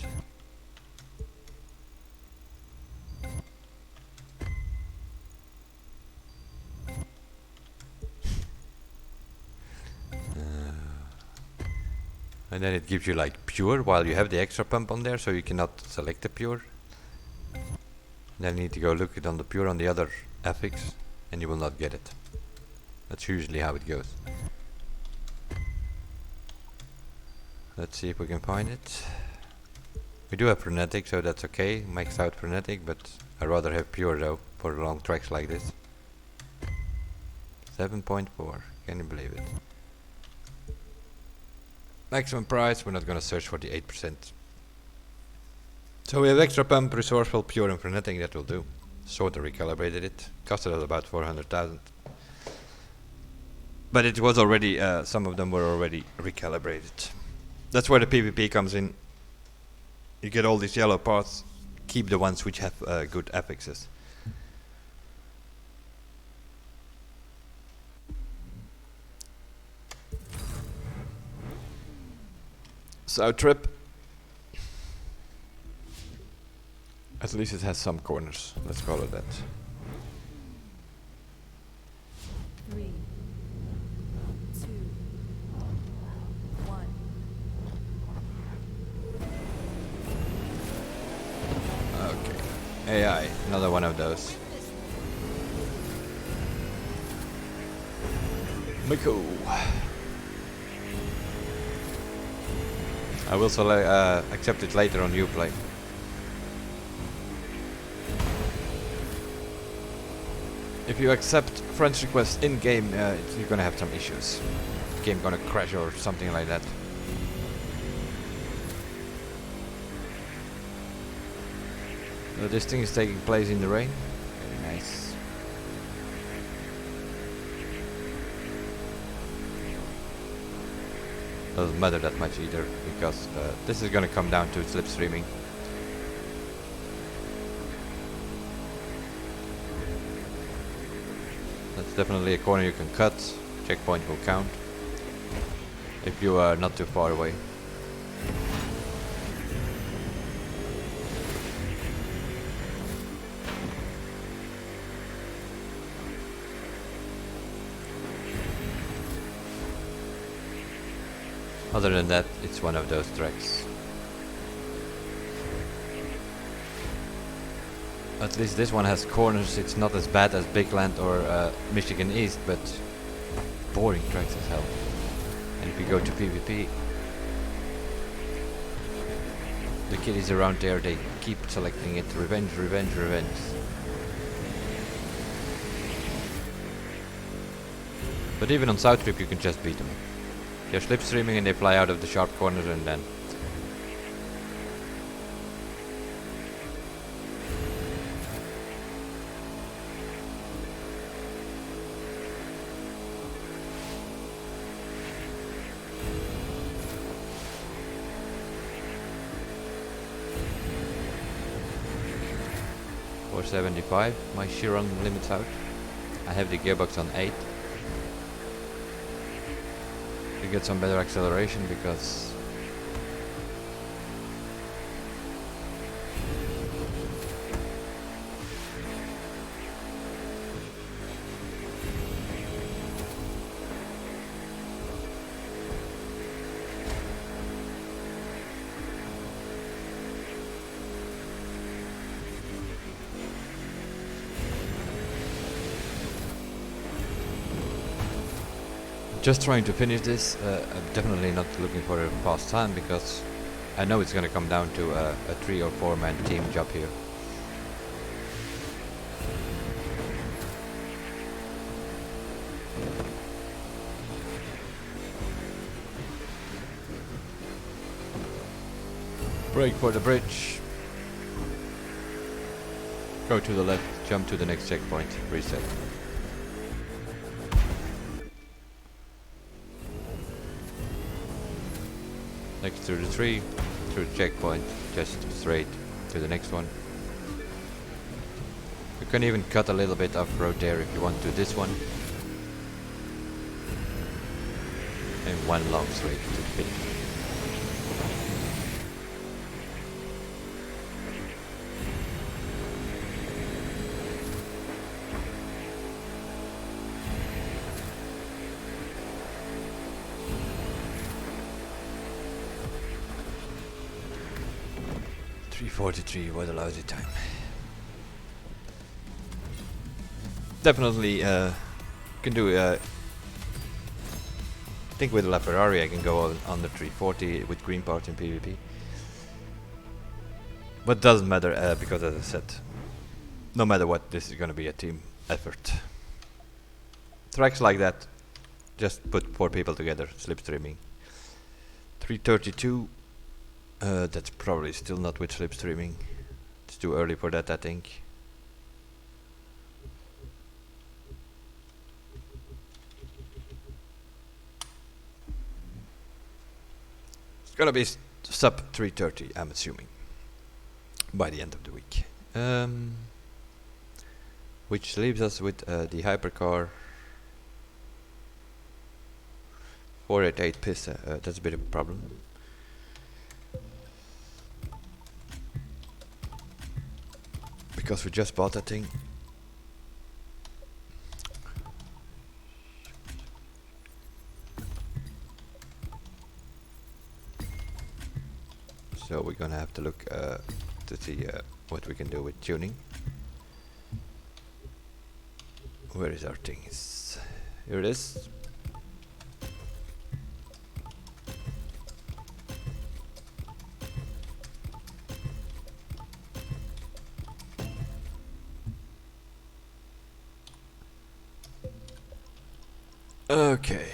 And then it gives you like pure while you have the extra pump on there, so you cannot select the pure. Then you need to go look it on the pure on the other affix and you will not get it. That's usually how it goes. Let's see if we can find it. We do have frenetic, so that's okay. Maxed out frenetic, but I'd rather have pure though for long tracks like this. 7.4, can you believe it? Maximum price, we're not gonna search for the 8%. So we have extra pump, resourceful, pure and frenetic, that will do. Sort of recalibrated it. Costed us about 400,000. But it was already, some of them were already recalibrated. That's where the PvP comes in. You get all these yellow parts, keep the ones which have good affixes. South trip. At least it has some corners, let's call it that. 3, 2, 1. Okay. AI, another one of those. Miko. I will accept it later on Uplay. If you accept friends requests in game, you're gonna have some issues. Game gonna crash or something like that. This thing is taking place in the rain. Very nice. Doesn't matter that much either, because this is gonna come down to slipstreaming. That's definitely a corner you can cut. Checkpoint will count if you are not too far away. Other than that, it's one of those tracks. At least this one has corners. It's not as bad as Big Land or Michigan East, but boring tracks as hell. And if you go to PvP, the kiddies around there, they keep selecting it. Revenge, revenge, revenge. But even on South Trip you can just beat them. They're slipstreaming and they fly out of the sharp corners and then... .475, my Chiron limits out. I have the gearbox on 8. To get some better acceleration because Just trying to finish this. I'm definitely not looking for a fast time because I know it's gonna come down to a 3 or 4 man team job here. Brake for the bridge. Go to the left, jump to the next checkpoint, reset. Next to the tree, through the checkpoint, just straight to the next one. You can even cut a little bit off road there if you want to this one. And one long straight to the finish. .43, what a lousy time. Definitely can do I think with La Ferrari I can go on under 340 with green parts in PvP. But doesn't matter because as I said, no matter what, this is gonna be a team effort. Tracks like that, just put 4 people together, slipstreaming. 332. That's probably still not with slipstreaming. It's too early for that, I think. It's gonna be sub 330, I'm assuming, by the end of the week. Which leaves us with the Hypercar 488 Pista. That's a bit of a problem. Because we just bought that thing. So we're gonna have to look to see what we can do with tuning. Where is our thing? Here it is. Okay,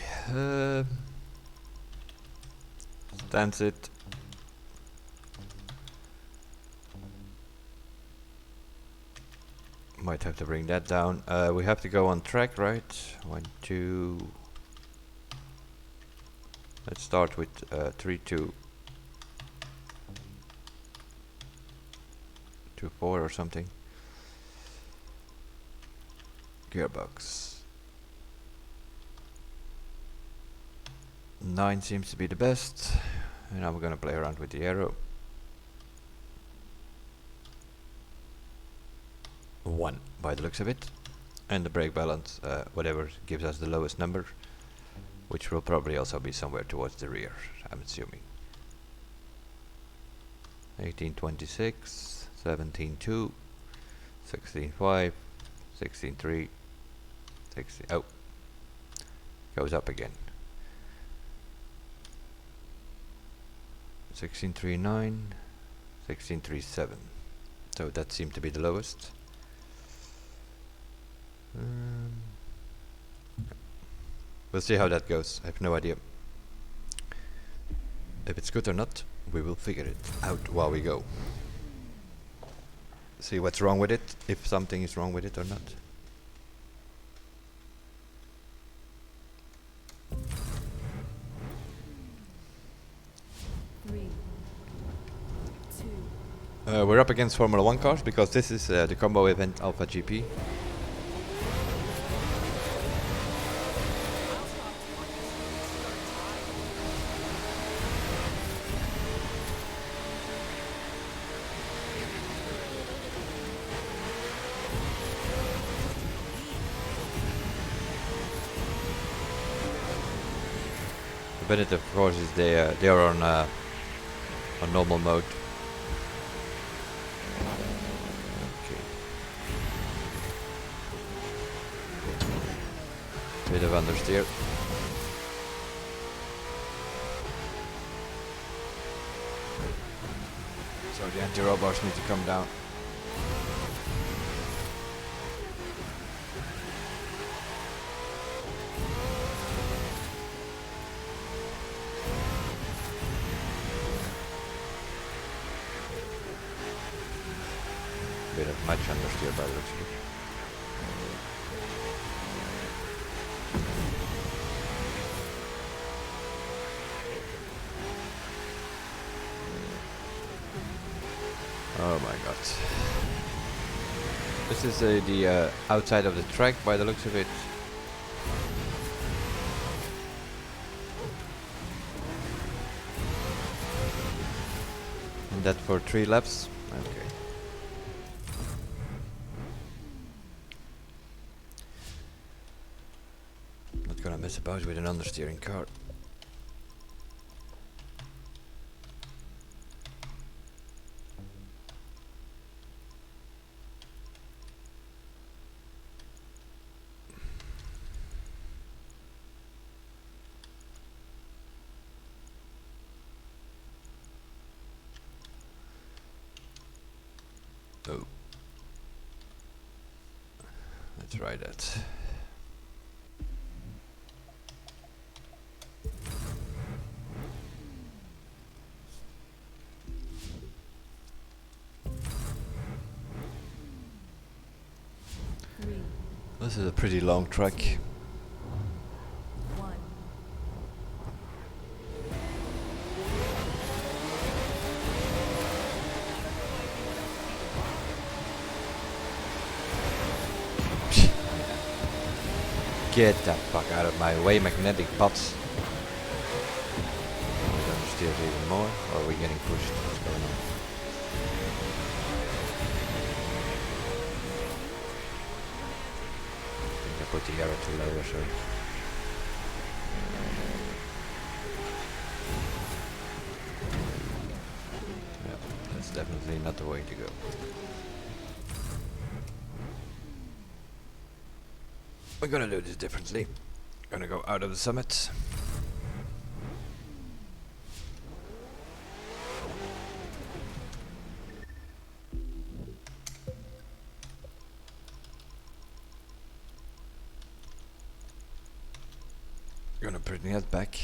that's it. Might have to bring that down. We have to go on track, right? 1, 2. Let's start with 3, 2, 2, 4 or something. Gearbox. 9 seems to be the best, and now we're gonna play around with the arrow. 1 by the looks of it, and the brake balance, whatever gives us the lowest number, which will probably also be somewhere towards the rear, I'm assuming. 1826, 17.2, 16.5, 16.3, 16. Oh, goes up again. 16.39, 16.37. So that seemed to be the lowest. We'll see how that goes. I have no idea. If it's good or not, we will figure it out while we go. See what's wrong with it, if something is wrong with it or not. We're up against Formula 1 cars because this is the combo event Alpha GP. The benefit, of course, is they are on normal mode. Bit of understeer. anti-roll bars need to come down. Bit of much understeer by the looks of it. Oh my god. This is the outside of the track by the looks of it. And that for 3 laps? Okay. Not gonna mess about with an understeering car. Oh. Let's try that. This is a pretty long track. 1. Get that fuck out of my way, magnetic pots. Are we gonna steer even more, or are we getting pushed? What's going on? I think I put the arrow too low or so. Yeah, that's definitely not the way to go. We're gonna do this differently. Gonna go out of the summit. Gonna bring that back.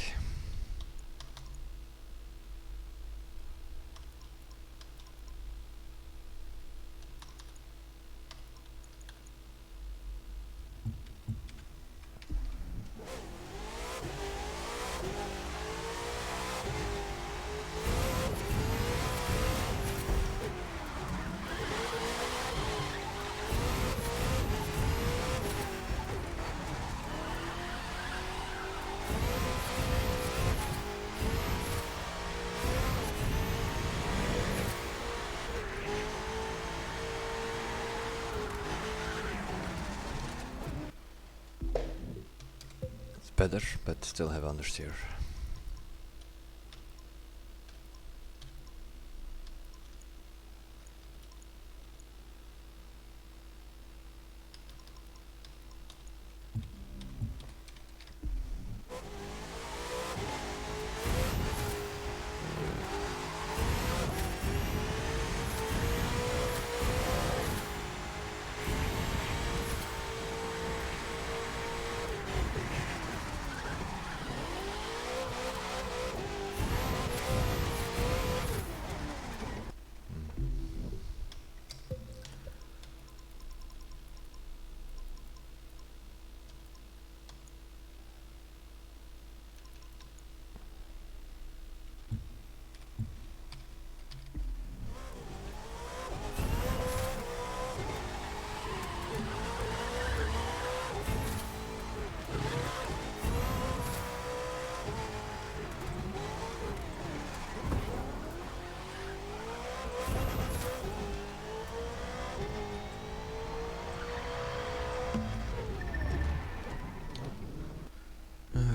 Better, but still have understeer.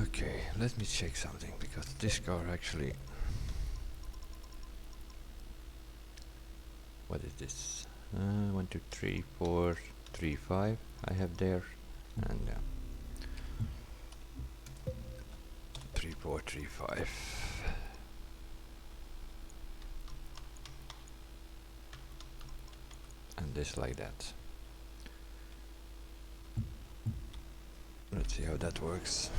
Okay, let me check something, because this car actually... What is this? 1, 2, 3, 4, 3, 5 I have there, and 3, 4, 3, 5. and this like that. Let's see how that works.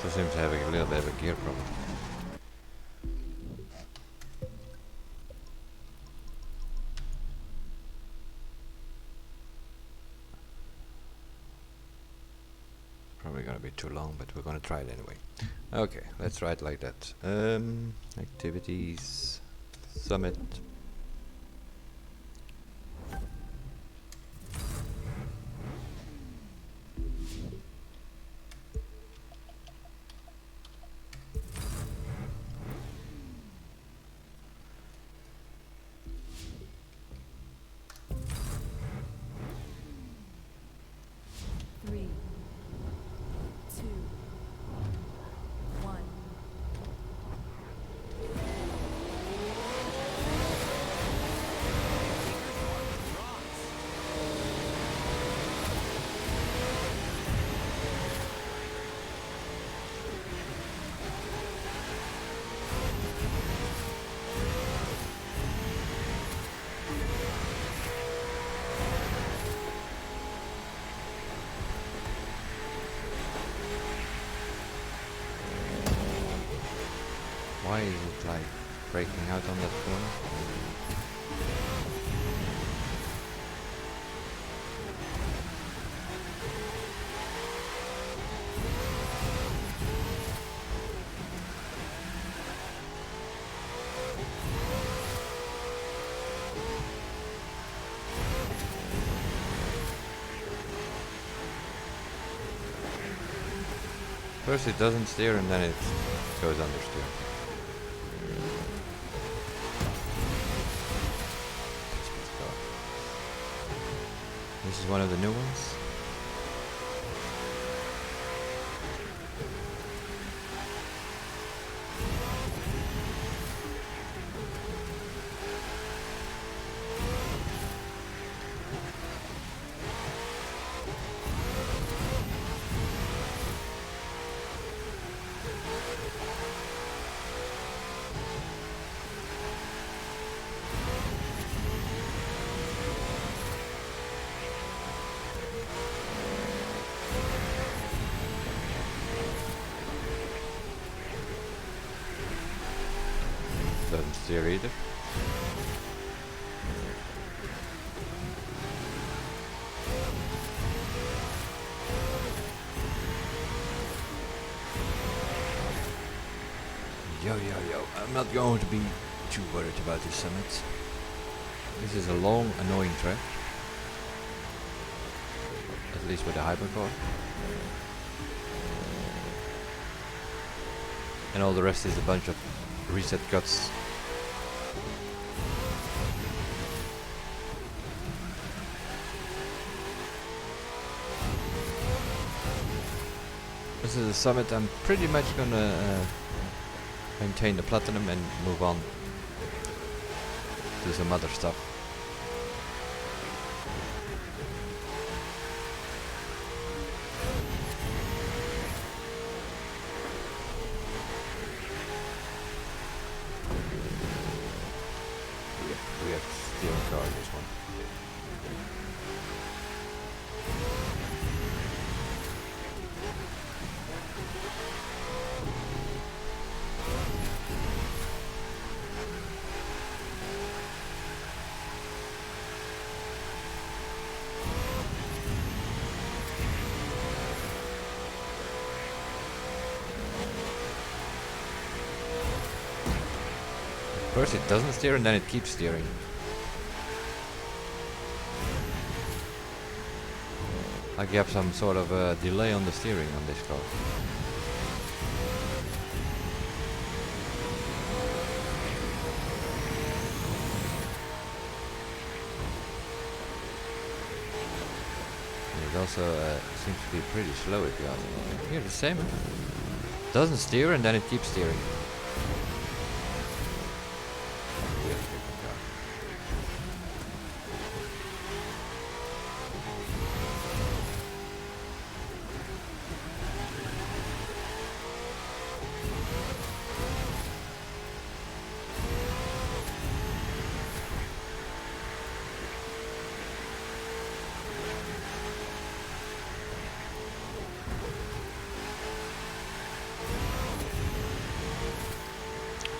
It seems to have a little bit of a gear problem. Probably gonna be too long, but we're gonna try it anyway. Okay, let's try it like that. Activities, summit. Three, two, one. Why is it like breaking out on that corner? First it doesn't steer and then it goes understeer. This is one of the new ones. Doesn't steer either. Yo, I'm not going to be too worried about this summit. This is a long, annoying track. At least with the Hypercar. And all the rest is a bunch of reset cuts. This is a summit. I'm pretty much gonna maintain the platinum and move on to some other stuff. We have steering car this one. First it doesn't steer and then it keeps steering. Like you have some sort of delay on the steering on this car. It also seems to be pretty slow if you ask me. Here the same. Doesn't steer and then it keeps steering.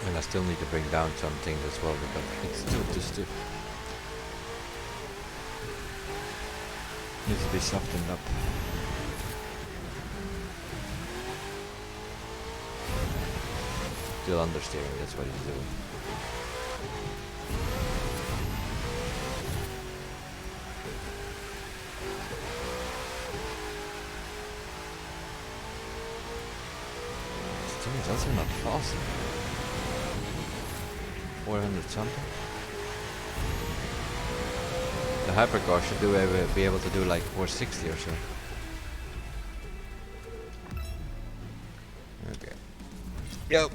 And I still need to bring down some things as well because it's still too stiff. Needs to be softened up. Still understeering, that's what he's doing. Still, it's also not fast. 400 something. The Hypercar should be able to do like 460 or so. Okay. Yo.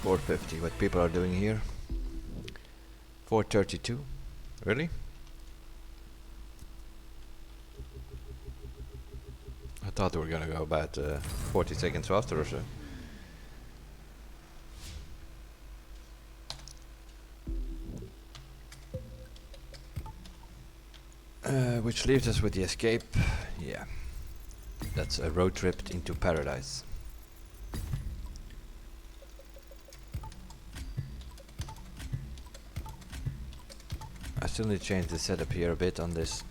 $450. What people are doing here? 432. Really? I thought we were gonna go about 40 seconds faster or so. Which leaves us with the escape. Yeah. That's a road trip into paradise. I still need to change the setup here a bit on this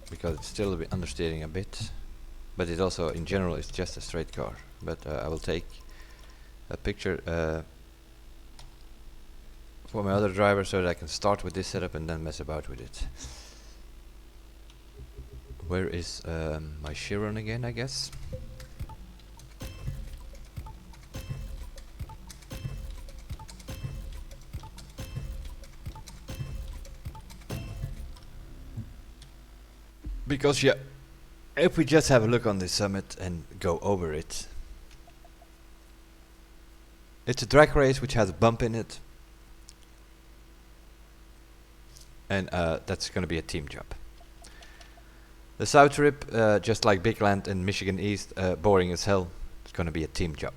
because it's still a bit understeering a bit. But it also, in general, is just a straight car. But I will take a picture for my other driver so that I can start with this setup and then mess about with it. Where is my Chiron again, I guess? Because yeah, if we just have a look on this summit and go over it, it's a drag race which has a bump in it, and that's going to be a team job. The South Trip, just like Big Land and Michigan East, boring as hell. It's going to be a team job.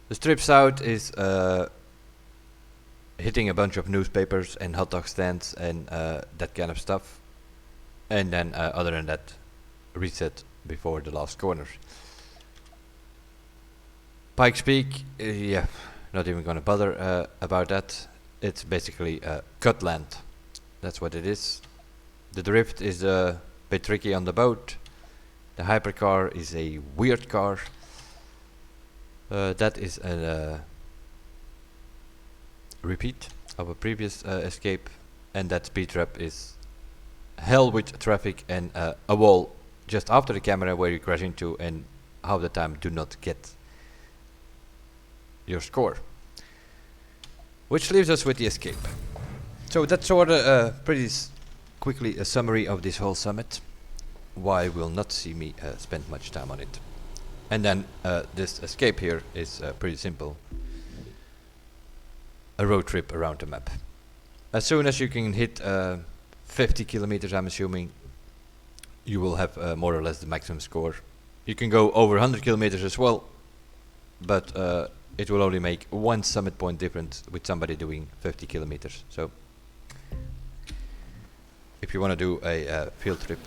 The Strip South is hitting a bunch of newspapers and hot dog stands and that kind of stuff. And then other than that, reset before the last corner. Pikes Peak, yeah, not even going to bother about that. It's basically cut land. That's what it is. The drift is a bit tricky on the boat. The Hypercar is a weird car. That is a repeat of a previous escape, and that speed trap is hell with traffic and a wall just after the camera where you crash into and half the time do not get your score. Which leaves us with the escape. So that's sort of pretty quickly a summary of this whole summit. Why you will not see me spend much time on it. And then this escape here is pretty simple. A road trip around the map. As soon as you can hit 50 kilometers, I'm assuming, you will have more or less the maximum score. You can go over 100 kilometers as well, but it will only make one summit point difference with somebody doing 50 kilometers. So if you want to do a field trip,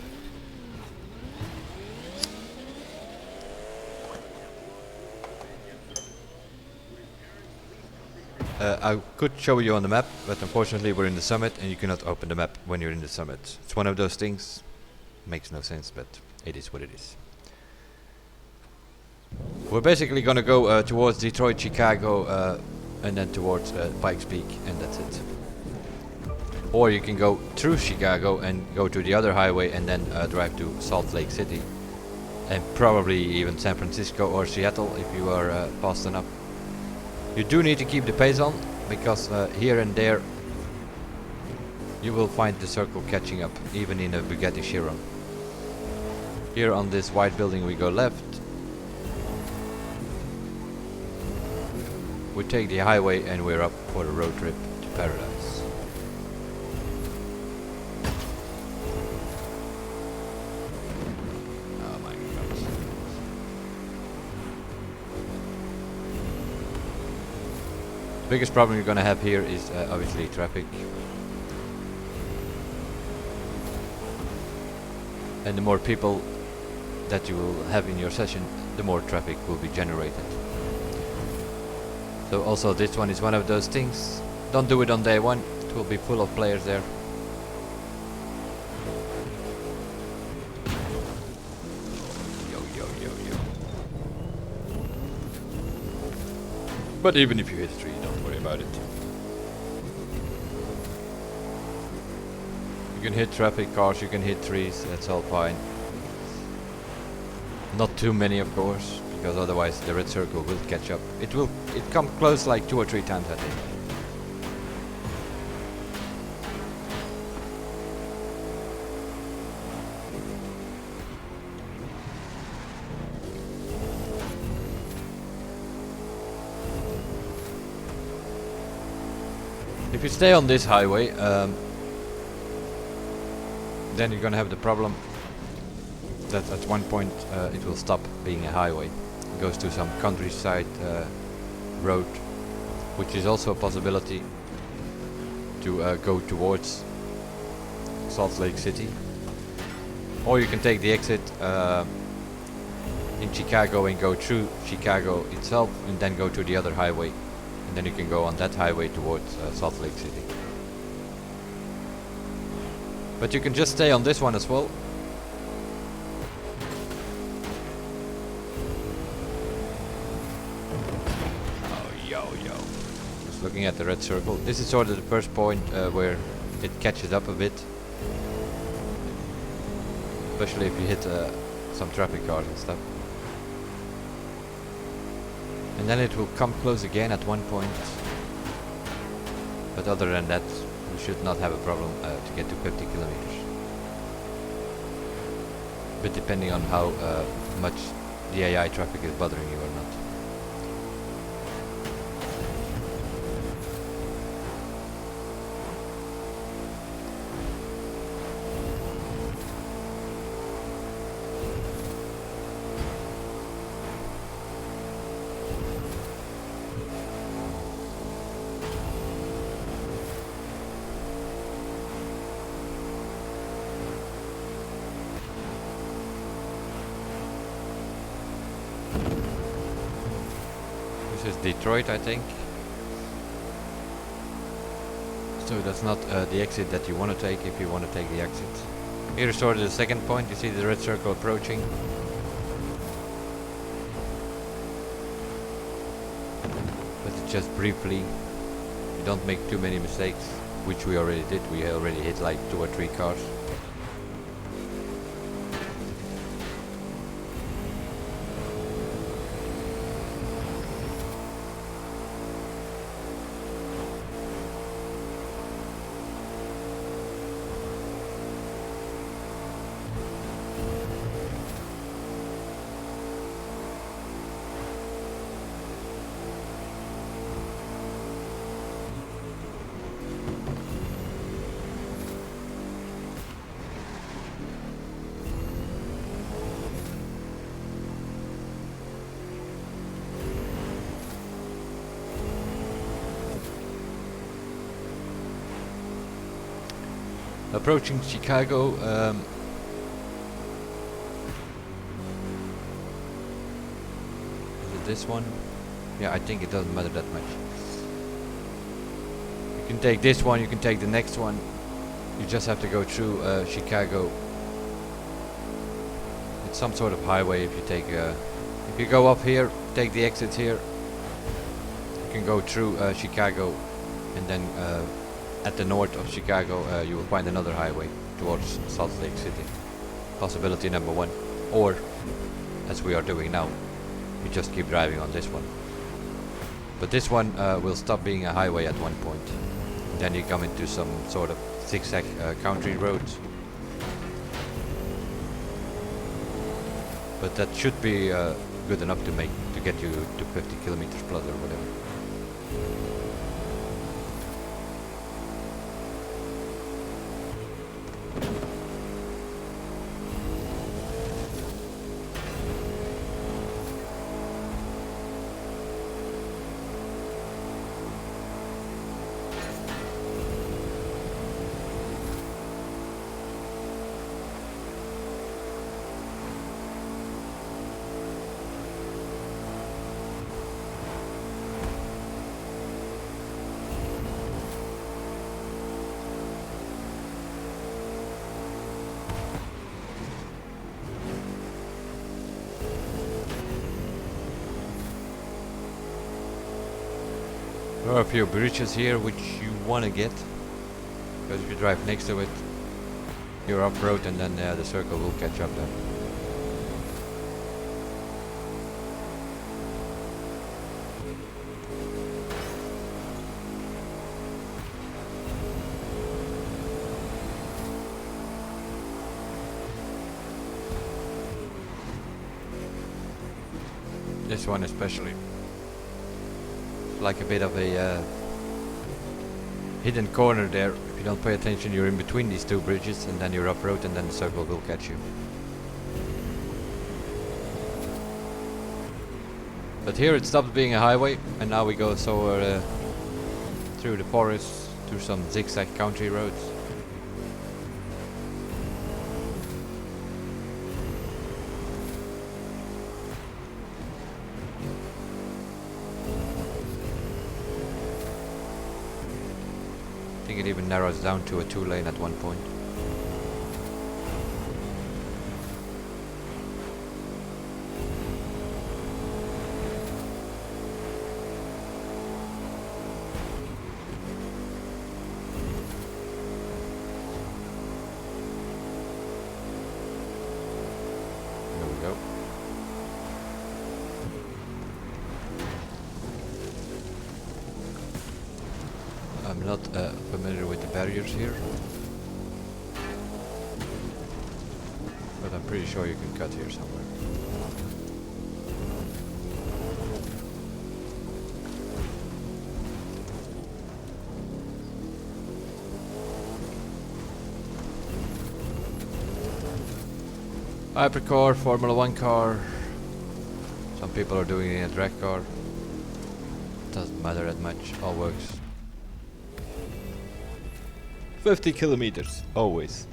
I could show you on the map, but unfortunately we're in the summit and you cannot open the map when you're in the summit. It's one of those things, makes no sense, but it is what it is. We're basically gonna go towards Detroit, Chicago, and then towards Pikes Peak, and that's it. Or you can go through Chicago and go to the other highway and then drive to Salt Lake City. And probably even San Francisco or Seattle if you are fast enough. You do need to keep the pace on, because here and there you will find the circle catching up, even in a Bugatti Chiron. Here on this white building we go left. We take the highway and we're up for a road trip to paradise. Oh my god. The biggest problem you're gonna have here is obviously traffic. And the more people that you will have in your session, the more traffic will be generated. So also this one is one of those things. Don't do it on day one, it will be full of players there. Yo, yo, yo, yo. But even if you hit a tree, don't worry about it. You can hit traffic cars, you can hit trees, that's all fine. Not too many of course, because otherwise the red circle will catch up. It come close like 2 or 3 times I think. If you stay on this highway, then you're gonna have the problem that at one point it will stop being a highway. It goes to some countryside road, which is also a possibility to go towards Salt Lake City. Or you can take the exit in Chicago and go through Chicago itself and then go to the other highway, and then you can go on that highway towards Salt Lake City. But you can just stay on this one as well. Oh, yo, yo. Just looking at the red circle. This is sort of the first point where it catches up a bit. Especially if you hit some traffic cars and stuff. And then it will come close again at one point. But other than that, you should not have a problem to get to 50 kilometers. But depending on how much the AI traffic is bothering you or not. This is Detroit, I think. So that's not the exit that you want to take if you want to take the exit. Here is sort of the second point. You see the red circle approaching. But it's just briefly. You don't make too many mistakes, which we already did. We already hit like 2 or 3 cars. Approaching Chicago, is it this one? Yeah, I think it doesn't matter that much. You can take this one, you can take the next one. You just have to go through Chicago. It's some sort of highway. If you take, if you go up here, take the exit here. You can go through Chicago, and then at the north of Chicago, you will find another highway towards Salt Lake City. Possibility number one, or as we are doing now, you just keep driving on this one. But this one will stop being a highway at one point. Then you come into some sort of zigzag country roads. But that should be good enough to get you to 50 kilometers plus or whatever. There are a few bridges here which you want to get, because if you drive next to it, you're off-road, and then the circle will catch up then. This one especially. Like a bit of a hidden corner there. If you don't pay attention, you're in between these two bridges, and then you're off-road, and then the circle will catch you. But here it stops being a highway, and now we go through the forest, through some zigzag country roads. I think it even narrows down to a 2-lane at one point. There we go. I'm not familiar with the barriers here, but I'm pretty sure you can cut here somewhere. Hypercar, Formula 1 car. Some people are doing it in a drag car. Doesn't matter that much, all works. 50 kilometers, always.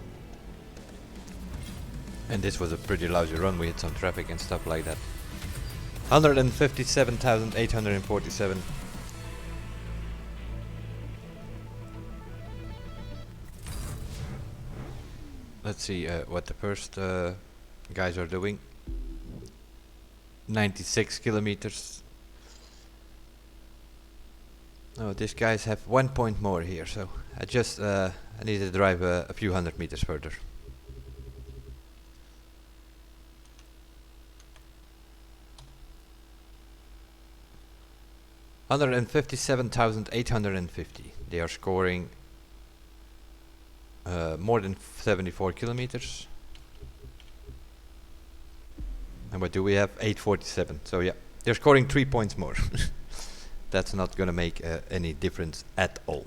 And this was a pretty lousy run, we had some traffic and stuff like that. 157,847. Let's see what the first guys are doing. 96 kilometers. Oh, these guys have 1 point more here, so I need to drive a few hundred meters further. $157,850. They are scoring more than 74 kilometers. And what do we have? 847. So yeah, they're scoring 3 points more. That's not gonna make any difference at all.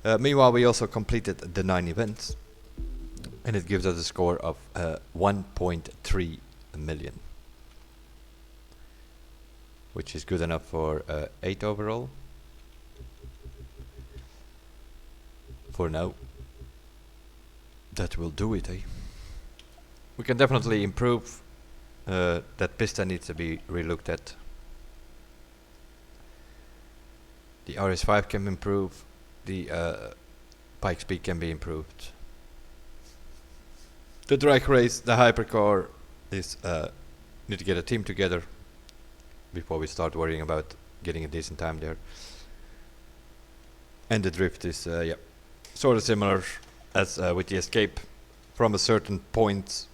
Meanwhile, we also completed the 9 events, and it gives us a score of 1.3 million, which is good enough for 8 overall. For now, that will do it, eh? We can definitely improve. That piston needs to be relooked at. The RS5 can improve. The bike speed can be improved. The drag race, the hypercar, is need to get a team together before we start worrying about getting a decent time there. And the drift is yeah, sort of similar as with the escape. From a certain point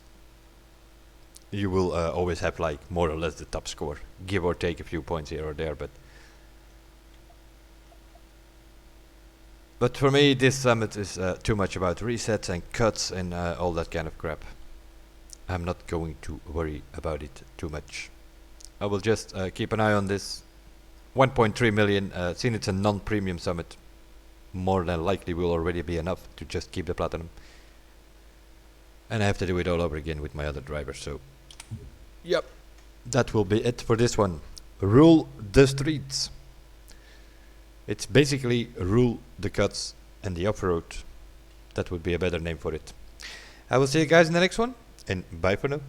you will always have like more or less the top score, give or take a few points here or there, but for me this summit is too much about resets and cuts and all that kind of crap. I'm not going to worry about it too much. I will just keep an eye on this. 1.3 million, since it's a non-premium summit, more than likely will already be enough to just keep the platinum. And I have to do it all over again with my other drivers, so yep, that will be it for this one. Rule the streets. It's basically rule the cuts and the off-road. That would be a better name for it. I will see you guys in the next one, and bye for now.